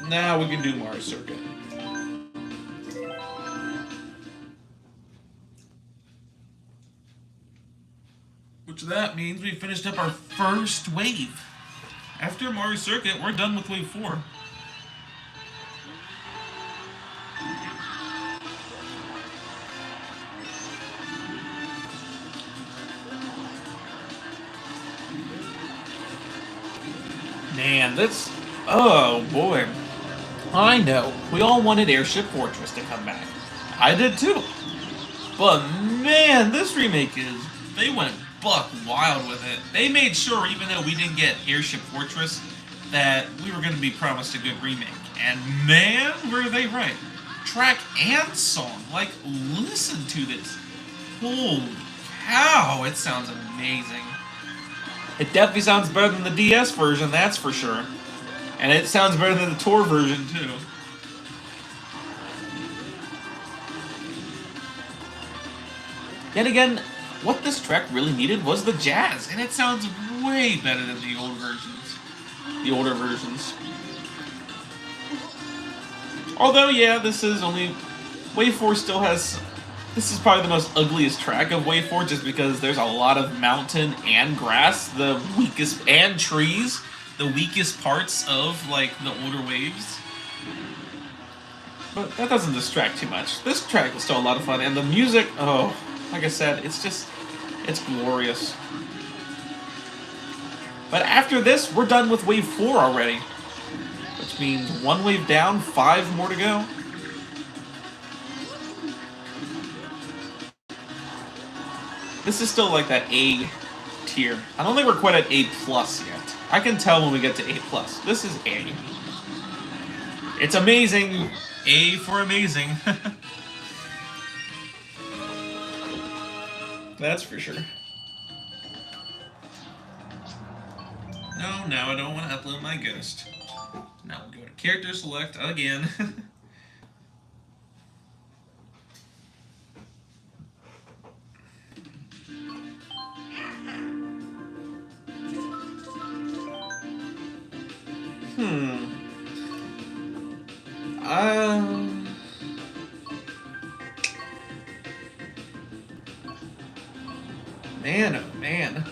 Now we can do Mario Circuit. Which that means we finished up our first wave. After Mario Circuit, we're done with Wave 4. Man, this... Oh, boy. I know. We all wanted Airship Fortress to come back. I did too. But man, this remake is... They went buck wild with it. They made sure, even though we didn't get Airship Fortress, that we were going to be promised a good remake. And man, were they right. Track and song. Like, listen to this. Holy cow, it sounds amazing. It definitely sounds better than the DS version, that's for sure. And it sounds better than the Tour version, too. Yet again, what this track really needed was the jazz, and it sounds way better than the old versions. The older versions. Although, yeah, this is only... Wave 4 still has... This is probably the most ugliest track of Wave 4, just because there's a lot of mountain and grass, the weakest... and trees, the weakest parts of, like, the older waves. But that doesn't distract too much. This track is still a lot of fun, and the music, oh... Like I said, it's just... It's glorious. But after this, we're done with Wave 4 already. Which means one wave down, 5 more to go. This is still like that A tier. I don't think we're quite at A plus yet. I can tell when we get to A plus. This is A. It's amazing. A for amazing. That's for sure. No, I don't want to upload my ghost. Now we'll go to character select again. Man, oh man.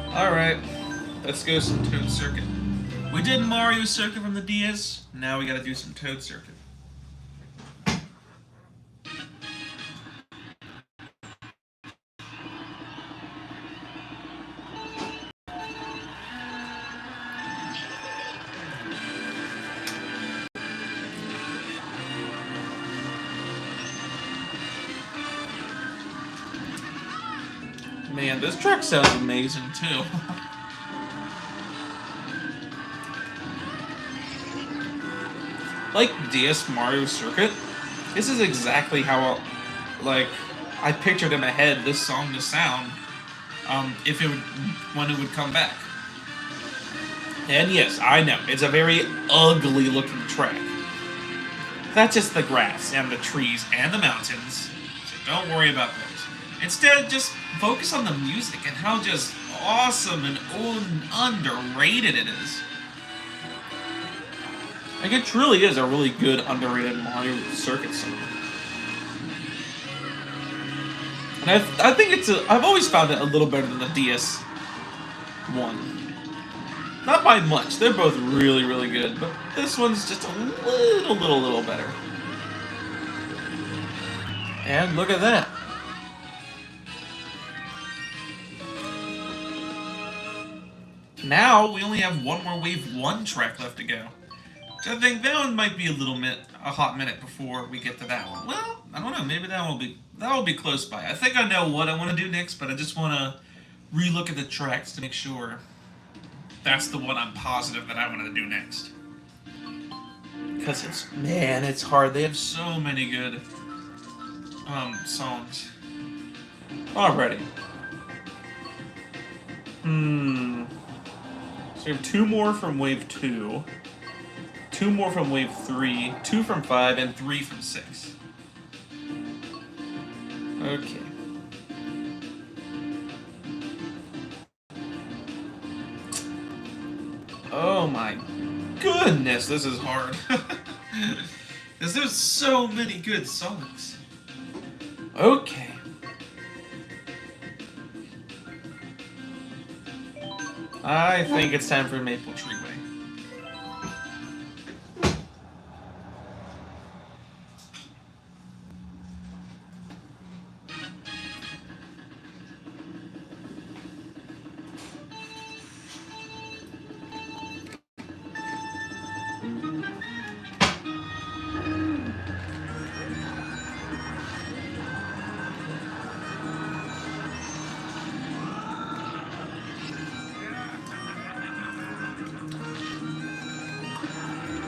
Alright, let's go some Toad Circuit. We did Mario Circuit from the DS, now we gotta do some Toad Circuit. Man, this track sounds amazing too. Like DS Mario Circuit, this is exactly how, I pictured in my head this song to sound, if it would, when it would come back. And yes, I know, it's a very ugly looking track. That's just the grass and the trees and the mountains, so don't worry about those. Instead, just focus on the music and how just awesome and underrated it is. Like, it truly is a really good, underrated Mario Circuit song. And I think I've always found it a little better than the DS one. Not by much. They're both really, really good, but this one's just a little better. And look at that. Now we only have one more Wave 1 track left to go. So I think that one might be a hot minute before we get to that one. Well, I don't know. Maybe that will be close by. I think I know what I want to do next, but I just want to relook at the tracks to make sure that's the one I'm positive that I want to do next. Because it's hard. They have so many good songs already. So we have 2 more from Wave 2. 2 more from Wave 3, 2 from 5, and 3 from 6. Okay. Oh my goodness, this is hard. Because there's so many good songs. Okay. I think it's time for Maple Treeway.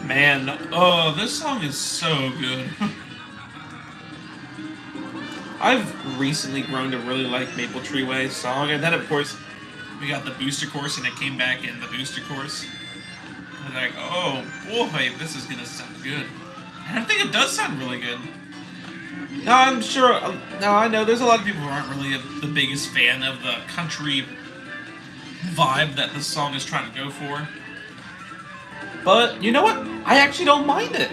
Man, oh, this song is so good. I've recently grown to really like Maple Treeway's song, and then of course we got the booster course, and it came back in the booster course. I was like, oh boy, this is gonna sound good. And I think it does sound really good. Now I'm sure. Now I know there's a lot of people who aren't really the biggest fan of the country vibe that this song is trying to go for. But you know what? I actually don't mind it.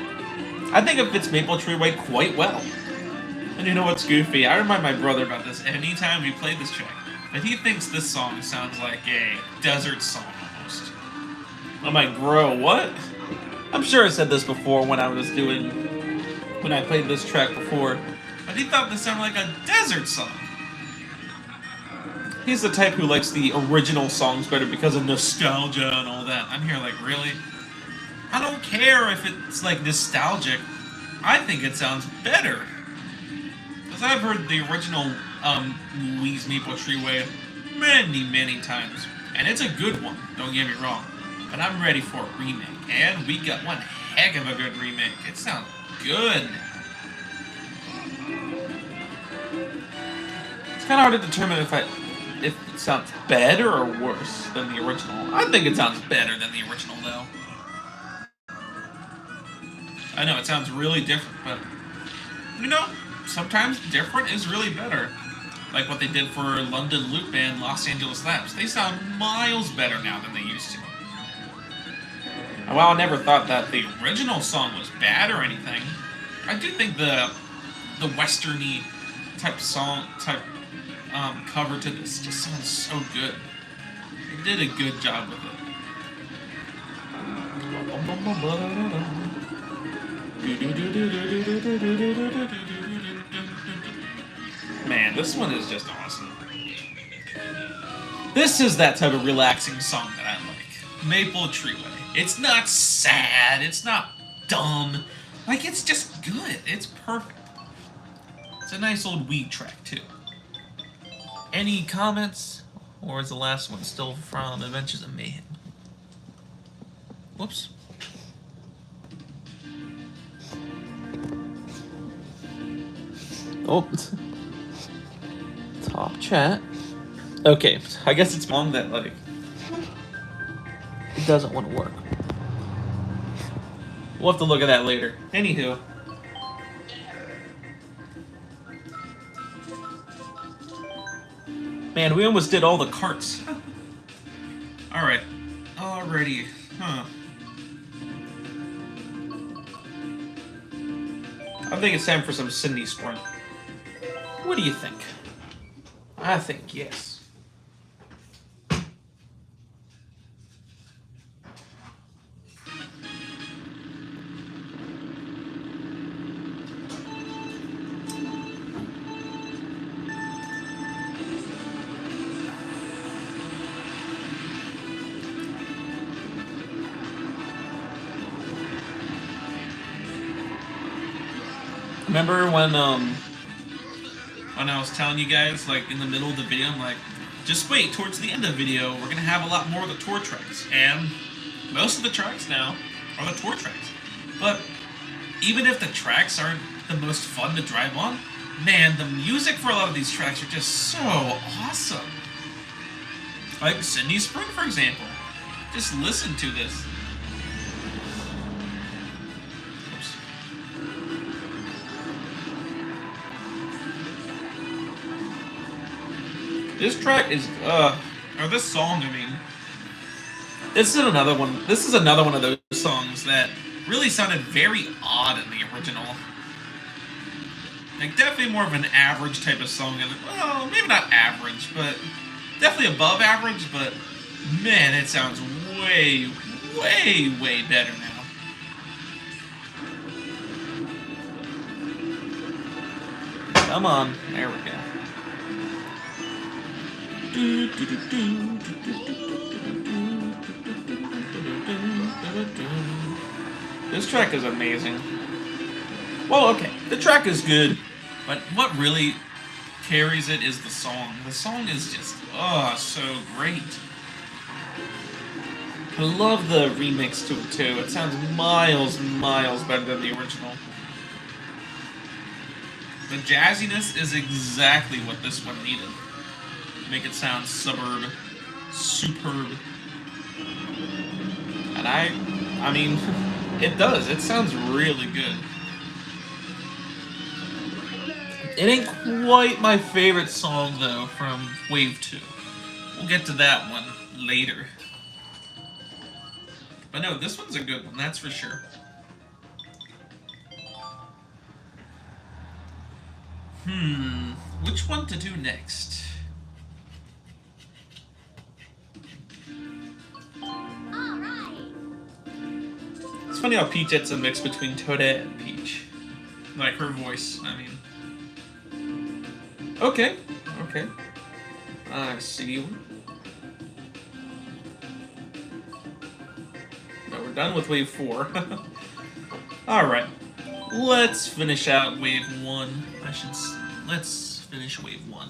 I think it fits Maple Treeway quite well. And you know what's goofy? I remind my brother about this anytime we play this track. But he thinks this song sounds like a desert song almost. I'm like, bro, what? I'm sure I said this before when I played this track before. But he thought this sounded like a desert song. He's the type who likes the original songs better because of nostalgia and all that. I'm here like, really? I don't care if it's like nostalgic. I think it sounds better. Because I've heard the original Louise Maple Treeway many times. And it's a good one, don't get me wrong. But I'm ready for a remake. And we got one heck of a good remake. It sounds good. It's kind of hard to determine if it sounds better or worse than the original. I think it sounds better than the original, though. I know, it sounds really different, but, you know, sometimes different is really better. Like what they did for London Loop and Los Angeles Labs. They sound miles better now than they used to. And while I never thought that the original song was bad or anything, I do think the westerny type cover to this just sounds so good. They did a good job with it. Man, this one is just awesome. This is that type of relaxing song that I like. Maple Treeway. It's not sad, it's not dumb. Like, it's just good. It's perfect. It's a nice old Wii track, too. Any comments? Or is the last one still from Adventures of Mayhem? Whoops. Oh. Top chat. Okay, I guess it's wrong that, like, it doesn't want to work. We'll have to look at that later. Anywho. Man, we almost did all the carts. Alright. Alrighty. Huh. I think it's time for some Sydney Sprint. What do you think? I think yes. Remember when I was telling you guys, like, in the middle of the video, I'm like, just wait, towards the end of the video, we're gonna have a lot more of the tour tracks. And most of the tracks now are the tour tracks. But even if the tracks aren't the most fun to drive on, man, the music for a lot of these tracks are just so awesome. Like Sydney Spring, for example. Just listen to this. This track is, or this song, I mean, this is another one. This is another one of those songs that really sounded very odd in the original. Like, definitely more of an average type of song. Well, maybe not average, but definitely above average, but man, it sounds way, way, way better now. Come on, there we go. This track is amazing. Well, okay, the track is good, but what really carries it is the song. The song is just, so great. I love the remix to it too. It sounds miles better than the original. The jazziness is exactly what this one needed. Make it sound superb. And I mean, it does. It sounds really good. It ain't quite my favorite song, though, from Wave 2. We'll get to that one later. But no, this one's a good one, that's for sure. Which one to do next? It's funny how Peach gets a mix between Toadette and Peach. Like her voice, I mean. Okay. I see you. But we're done with Wave 4. Alright. Let's finish out Wave 1. Let's finish Wave 1.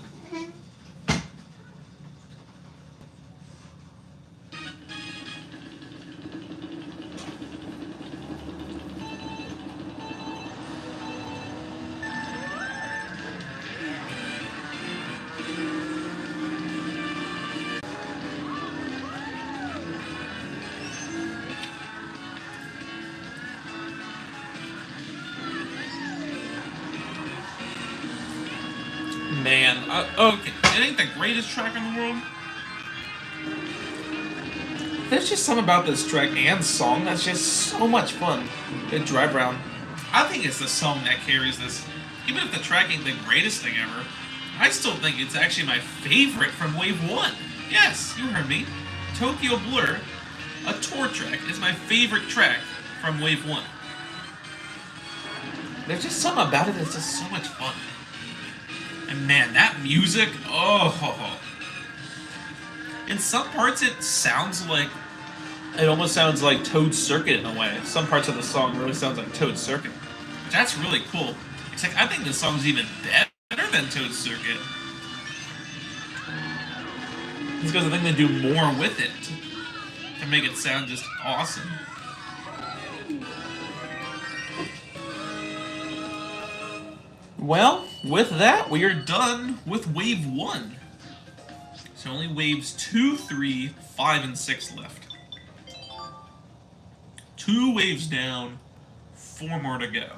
Man, okay, it ain't the greatest track in the world. There's just something about this track and song that's just so much fun to drive around. I think it's the song that carries this. Even if the track ain't the greatest thing ever, I still think it's actually my favorite from Wave 1. Yes, you heard me. Tokyo Blur, a tour track, is my favorite track from Wave 1. There's just something about it that's just so much fun. And man, that music, in some parts it sounds like, it almost sounds like Toad's Circuit in a way. Some parts of the song really sounds like Toad's Circuit. That's really cool. It's like, I think this song's even better than Toad's Circuit. It's because I think they do more with it to make it sound just awesome. Well, with that, we are done with Wave 1. So only Waves 2, 3, 5, and 6 left. 2 waves down, 4 more to go.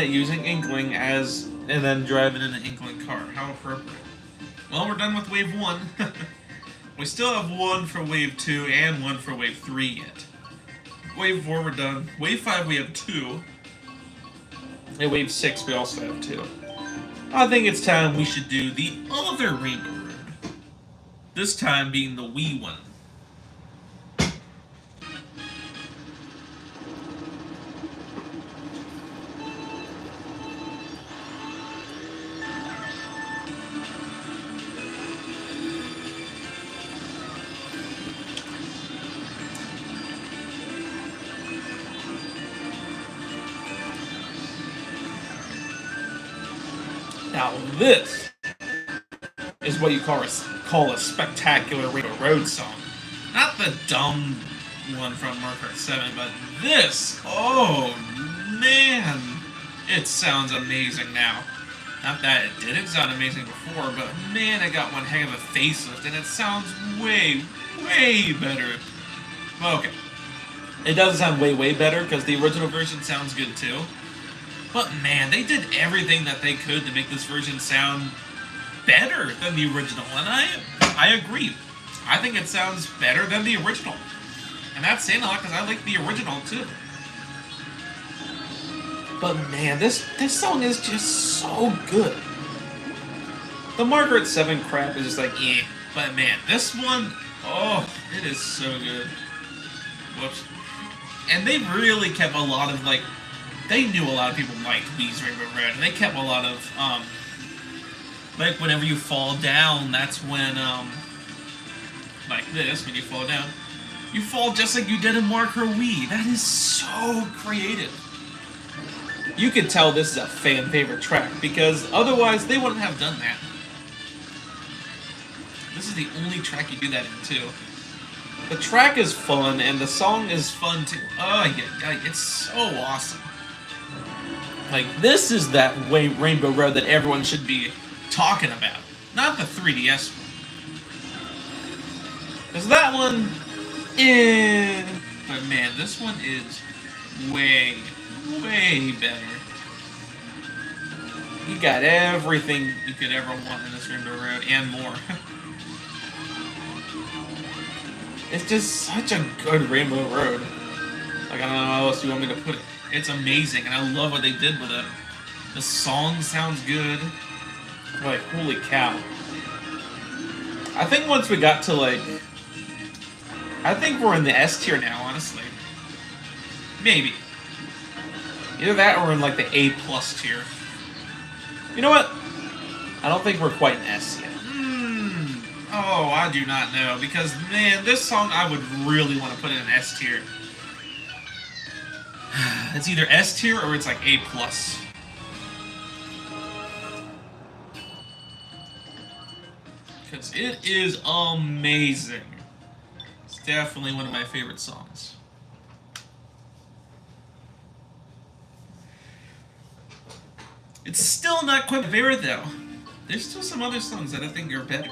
using Inkling as, and then driving in an Inkling car. How appropriate. Well, we're done with Wave 1. We still have one for Wave 2 and one for Wave 3 yet. Wave 4 we're done. Wave 5 we have 2. And Wave 6 we also have 2. I think it's time we should do the other Rainbow Road. This time being the Wii one. Now this is what you call a spectacular Rainbow Road song. Not the dumb one from Mario Kart 7, but this, oh man, it sounds amazing now. Not that it didn't sound amazing before, but man, it got one heck of a facelift, and it sounds way, way better. Well, okay. It doesn't sound way, way better, because the original version sounds good too. But man, they did everything that they could to make this version sound better than the original, and I agree. I think it sounds better than the original. And that's saying a lot because I like the original too. But man, this song is just so good. The Mario Kart 7 crap is just like, eh. But man, this one, oh, it is so good. Whoops. And they really kept a lot of, like, they knew a lot of people liked Wii's Rainbow Road, and they kept a lot of, like, whenever you fall down, that's when, like this, when you fall down, you fall just like you did in Mario Kart Wii. That is so creative. You could tell this is a fan favorite track, because otherwise they wouldn't have done that. This is the only track you do that in, too. The track is fun, and the song is fun, too. Oh, yeah, it's so awesome. Like, this is that Rainbow Road that everyone should be talking about. Not the 3DS one. Because that one, but man, this one is way, way better. You got everything you could ever want in this Rainbow Road, and more. It's just such a good Rainbow Road. Like, I don't know how else you want me to put it. It's amazing, and I love what they did with it. The song sounds good. Like, holy cow. I think once we got to, like, I think we're in the S tier now, honestly. Maybe. Either that or in, like, the A+ tier. You know what? I don't think we're quite in S yet. Oh, I do not know, because, man, this song I would really want to put in an S tier. It's either S tier or it's like A+. Because it is amazing. It's definitely one of my favorite songs. It's still not quite my favorite, though. There's still some other songs that I think are better.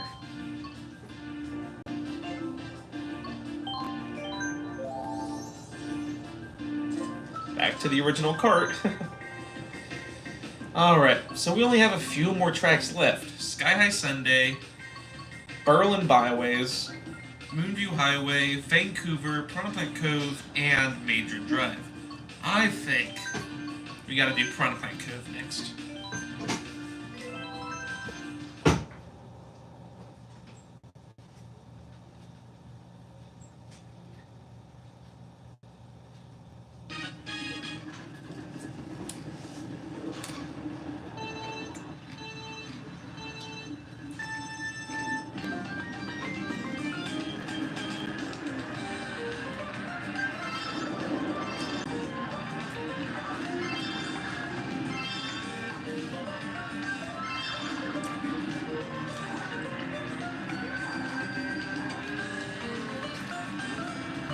Back to the original kart. Alright, so we only have a few more tracks left. Sky High Sunday, Berlin Byways, Moonview Highway, Vancouver, Prototype Cove, and Major Drive. I think we gotta do Prototype Cove next.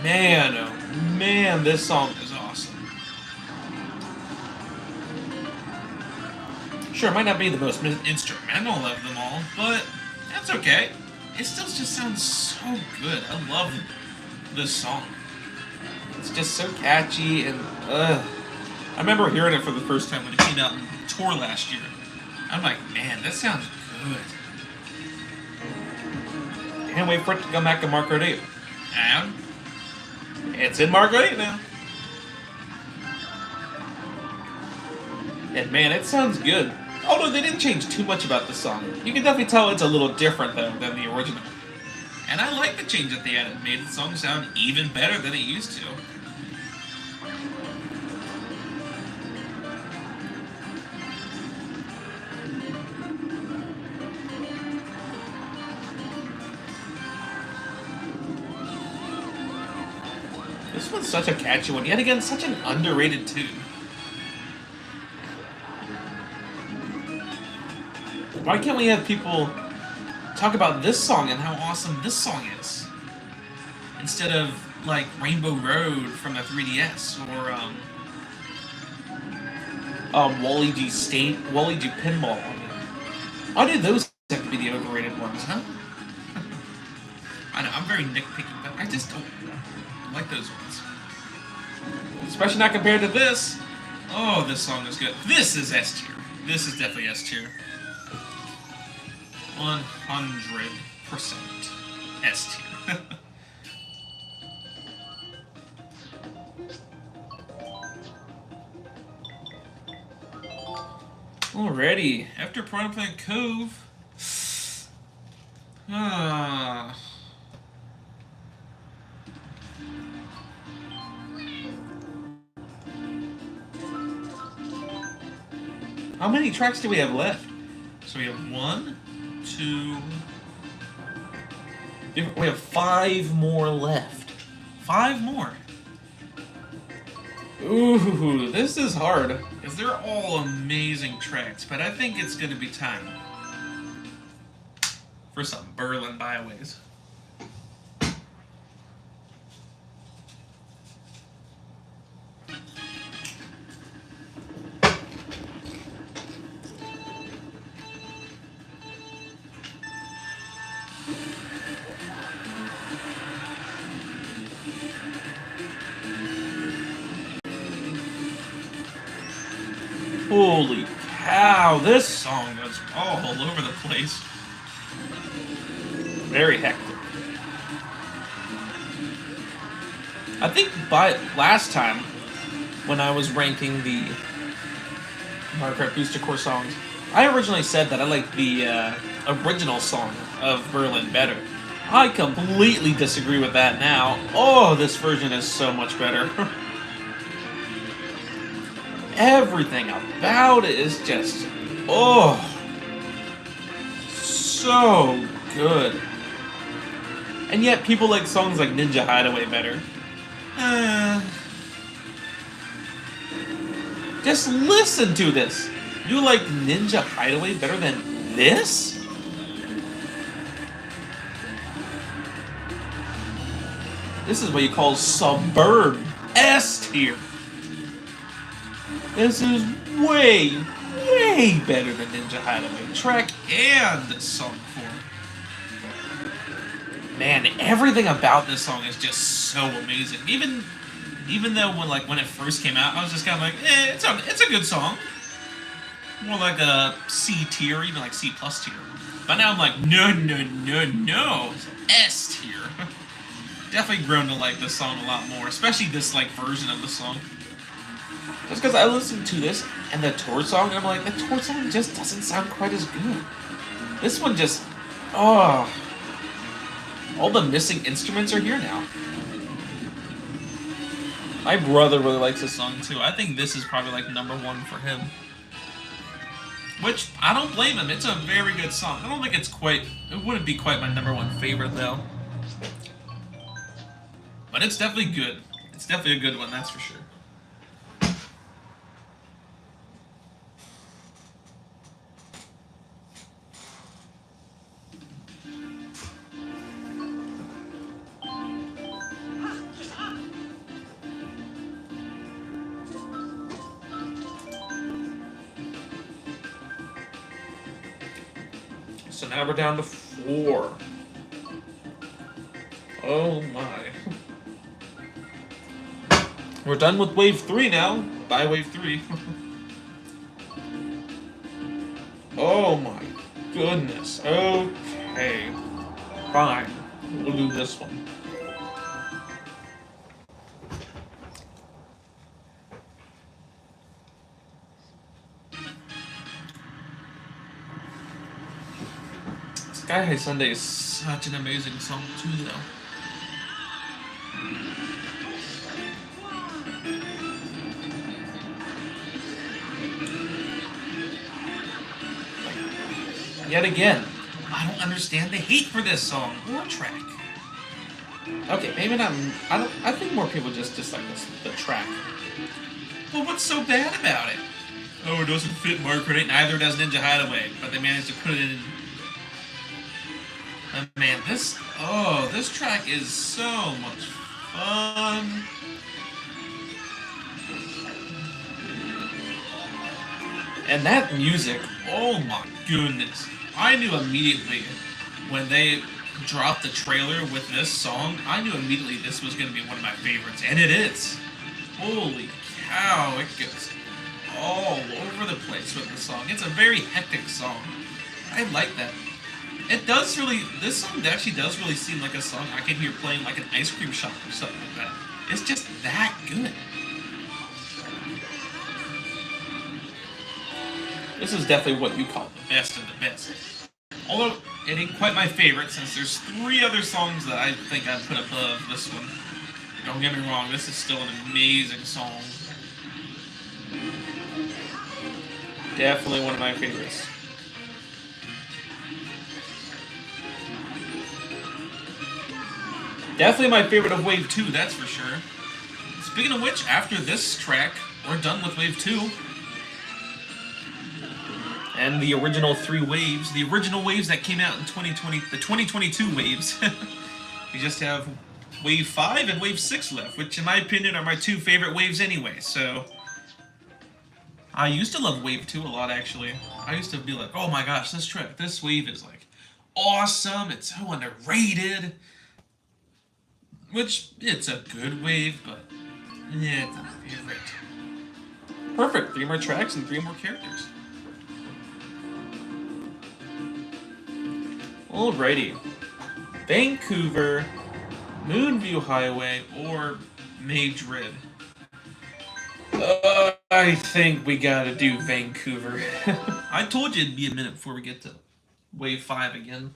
Man, oh man, this song is awesome. Sure, it might not be the most instrumental of them all, but that's okay. It still just sounds so good. I love this song. It's just so catchy, and I remember hearing it for the first time when it came out on tour last year. I'm like, man, that sounds good. Can't wait for it to come back to Mark 8. And it's in Mark 8 now. And man, it sounds good. Although they didn't change too much about the song. You can definitely tell it's a little different though than the original. And I like the change that they added. It made the song sound even better than it used to. This one's such a catchy one. Yet again, such an underrated tune. Why can't we have people talk about this song and how awesome this song is? Instead of, like, Rainbow Road from the 3DS, or, Wally G Pinball. Why do those have to be the overrated ones, huh? I know, I'm very nitpicky, but I just don't like those ones. Especially not compared to this. Oh, this song is good. This is S tier. This is definitely S tier. 100% S tier. Alrighty, after Piranha Plant Cove. How many tracks do we have left? So we have 1, 2. We have 5 more left. 5 more. Ooh, this is hard. Because they're all amazing tracks, but I think it's going to be time for some Berlin Byways. Holy cow, this song was all over the place. Very hectic. I think by last time, when I was ranking the Mario Kart Booster Core songs, I originally said that I liked the original song of Berlin better. I completely disagree with that now. Oh, this version is so much better. Everything about it is just, oh, so good. And yet people like songs like Ninja Hideaway better. Just listen to this. You like Ninja Hideaway better than this? This is what you call suburb S tier. This is way, way better than Ninja Hideaway. Track and song form. Man, everything about this song is just so amazing. Even though when it first came out, I was just kind of like, it's a good song. More like a C tier, even like C plus tier. But now I'm like, no, it's S tier. Definitely grown to like this song a lot more, especially this like version of the song. Just because I listened to this and the tour song, and I'm like, the tour song just doesn't sound quite as good. This one just, all the missing instruments are here now. My brother really likes this song too. I think this is probably like #1 for him. Which, I don't blame him. It's a very good song. I don't think it wouldn't be quite my #1 favorite though. But it's definitely good. It's definitely a good one, that's for sure. So now we're down to 4. Oh my. We're done with wave 3 now. By wave 3. Oh my goodness. Okay. Fine. We'll do this one. Sky High Sunday is such an amazing song too, though. Yet again, I don't understand the hate for this song or track. Okay, maybe not. I think more people just dislike the track. Well, what's so bad about it? Oh, it doesn't fit Margaret. Neither does Ninja Hideaway, but they managed to put it in. Man, this track is so much fun. And that music, oh my goodness. I knew immediately when they dropped the trailer with this song, I knew immediately this was going to be one of my favorites, and it is. Holy cow, it goes all over the place with the song. It's a very hectic song. I like that. This song actually does really seem like a song I can hear playing like an ice cream shop or something like that. It's just that good. This is definitely what you call the best of the best. Although, it ain't quite my favorite, since there's 3 other songs that I think I'd put above this one. Don't get me wrong, this is still an amazing song. Definitely one of my favorites. Definitely my favorite of Wave 2, that's for sure. Speaking of which, after this track, we're done with Wave 2. And the original 3 waves, the original waves that came out in 2020, the 2022 waves. We just have Wave 5 and Wave 6 left, which in my opinion are my 2 favorite waves anyway, so... I used to love Wave 2 a lot, actually. I used to be like, oh my gosh, this wave is like awesome, it's so underrated. Which, it's a good wave, but yeah, it's not my favorite. Perfect, 3 more tracks and 3 more characters. Alrighty. Vancouver, Moonview Highway, or Madrid. I think we gotta do Vancouver. I told you it'd be a minute before we get to Wave 5 again.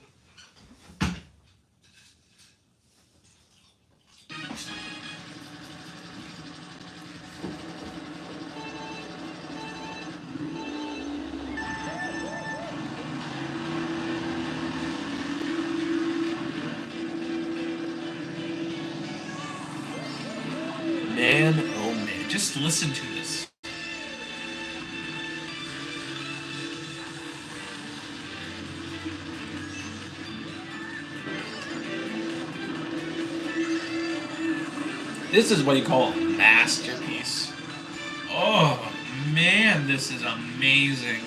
Man, oh man, just listen to this. This is what you call a masterpiece. Oh man, this is amazing.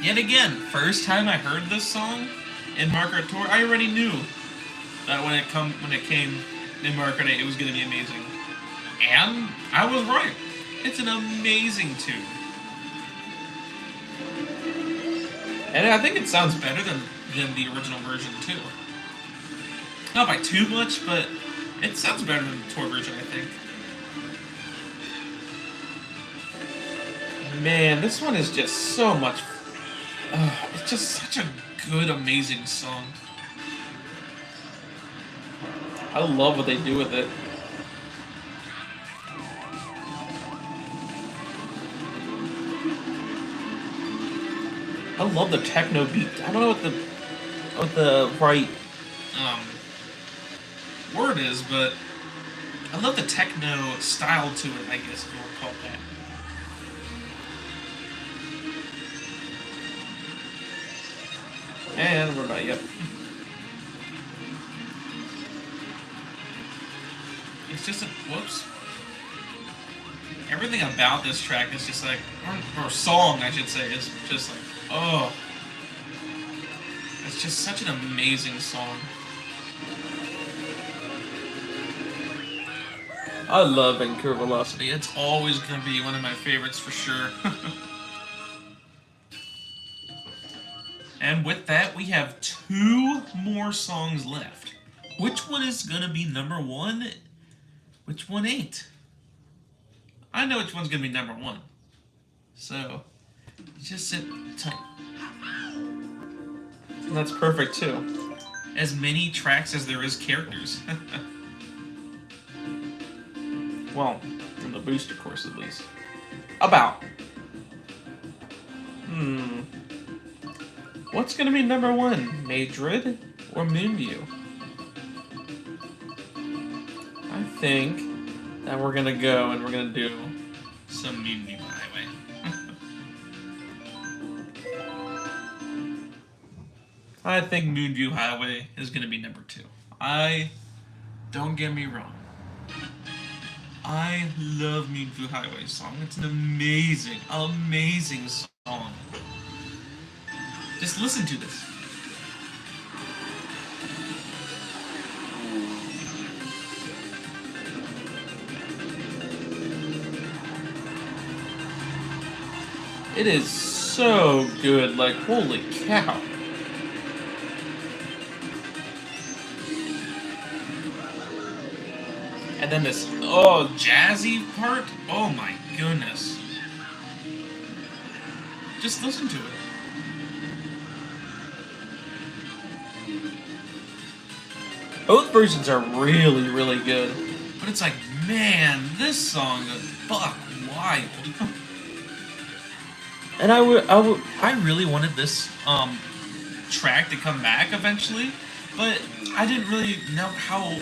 Yet again, first time I heard this song in Margaret Tour, I already knew that when it came in Margaret, it was going to be amazing. And I was right. It's an amazing tune. And I think it sounds better than the original version too. Not by too much, but it sounds better than the tour version, I think. Man, this one is just so much... it's just such a good, amazing song. I love what they do with it. I love the techno beat. I don't know what the right word is, but I love the techno style to it, I guess if you want to call it that. And we're not yet. It's just whoops. Everything about this track is just like, or song, I should say, is just like, oh. It's just such an amazing song. I love Anchor Velocity. It's always going to be one of my favorites for sure. And with that, we have 2 more songs left. Which one is going to be number 1? Which one ain't? I know which one's going to be number 1. So, just sit tight. And that's perfect too. As many tracks as there is characters. Well, in the booster course at least. About. What's gonna be number 1? Madrid or Moonview? I think that we're gonna go and we're gonna do some Moonview Highway. I think Moonview Highway is gonna be number 2. Don't get me wrong. I love Moonview Highway song. It's an amazing, amazing song. Just listen to this. It is so good, like holy cow. And then this, jazzy part? Oh my goodness. Just listen to it. Both versions are really, really good. But it's like, man, this song is buck wild. And I really wanted this track to come back eventually, but I didn't really know how.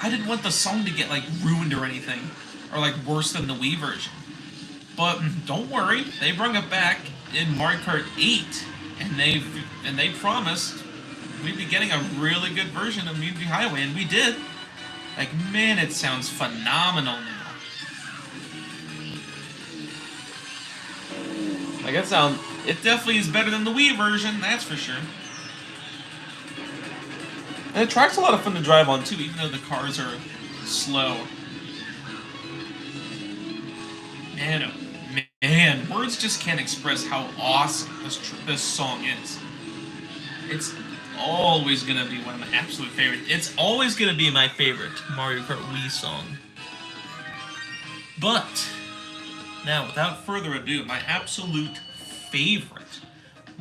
I didn't want the song to get like ruined or anything, or like worse than the Wii version. But don't worry, they brought it back in Mario Kart 8, and they promised we'd be getting a really good version of Moonview Highway, and we did. Like, man, it sounds phenomenal now. Like, it definitely is better than the Wii version, that's for sure. And the track's a lot of fun to drive on too, even though the cars are slow. Man, oh man, words just can't express how awesome this song is. It's always gonna be one of my absolute favorites. It's always gonna be my favorite Mario Kart Wii song. But now, without further ado, my absolute favorite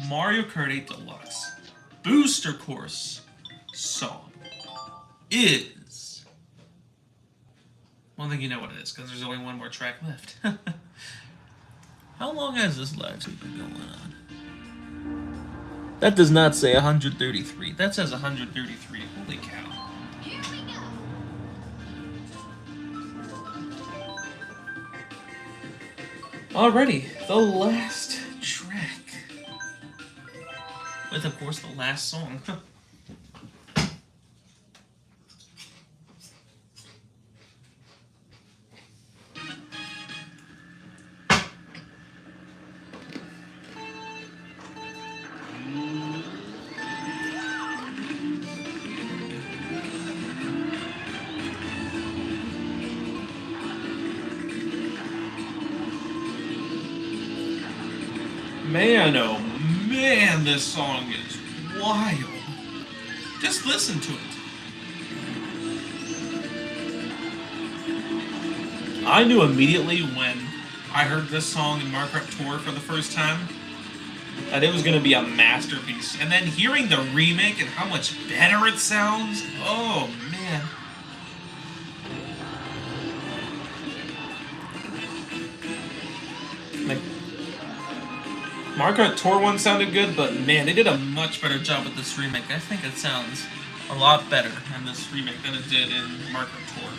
Mario Kart 8 Deluxe Booster Course song is... Well, I think you know what it is, because there's only one more track left. How long has this live stream been going on? That does not say 133. That says 133. Holy cow. Here we go. Alrighty, the last track. With, of course, the last song. Man, oh man, this song is wild. Just listen to it. I knew immediately when I heard this song in Mario Kart Tour for the first time that it was going to be a masterpiece. And then hearing the remake and how much better it sounds, oh man. Like, Mario Kart Tour 1 sounded good, but man, they did a much better job with this remake. I think it sounds a lot better in this remake than it did in Mario Kart Tour.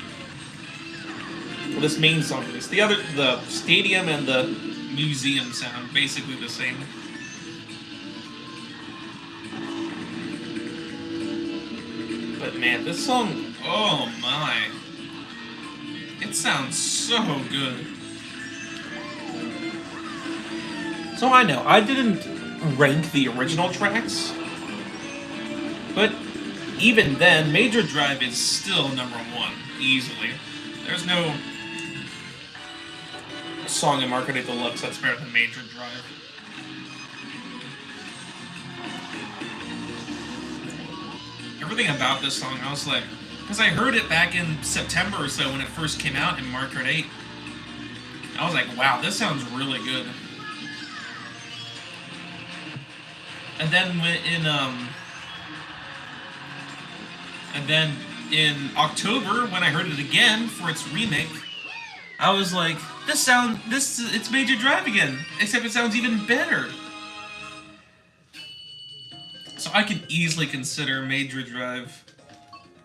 Well, this main song at least. The stadium and the museum sound basically the same. But man, this song, oh my. It sounds so good. So I know, I didn't rank the original tracks, but even then, Major Drive is still number 1, easily. There's no song in Mario Kart 8 Deluxe that's better than Major Drive. Everything about this song, I was like, because I heard it back in September or so when it first came out in Mario Kart 8. I was like, wow, this sounds really good. And then in October, when I heard it again for its remake, I was like, it's Major Drive again, except it sounds even better. So I can easily consider Major Drive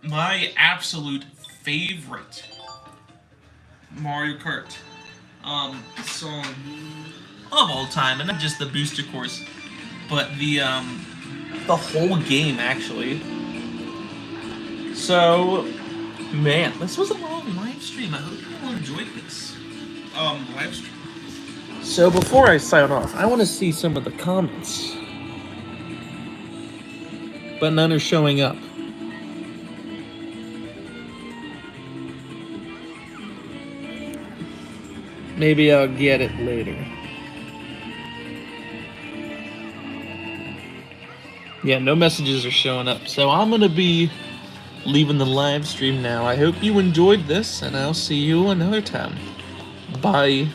my absolute favorite Mario Kart song of all time, and not just the booster course, but the whole game actually. So, man, this was a long live stream. I hope you all enjoyed this live stream. So before I sign off, I want to see some of the comments, but none are showing up. Maybe I'll get it later. Yeah, no messages are showing up, so I'm gonna be leaving the live stream now. I hope you enjoyed this, and I'll see you another time. Bye.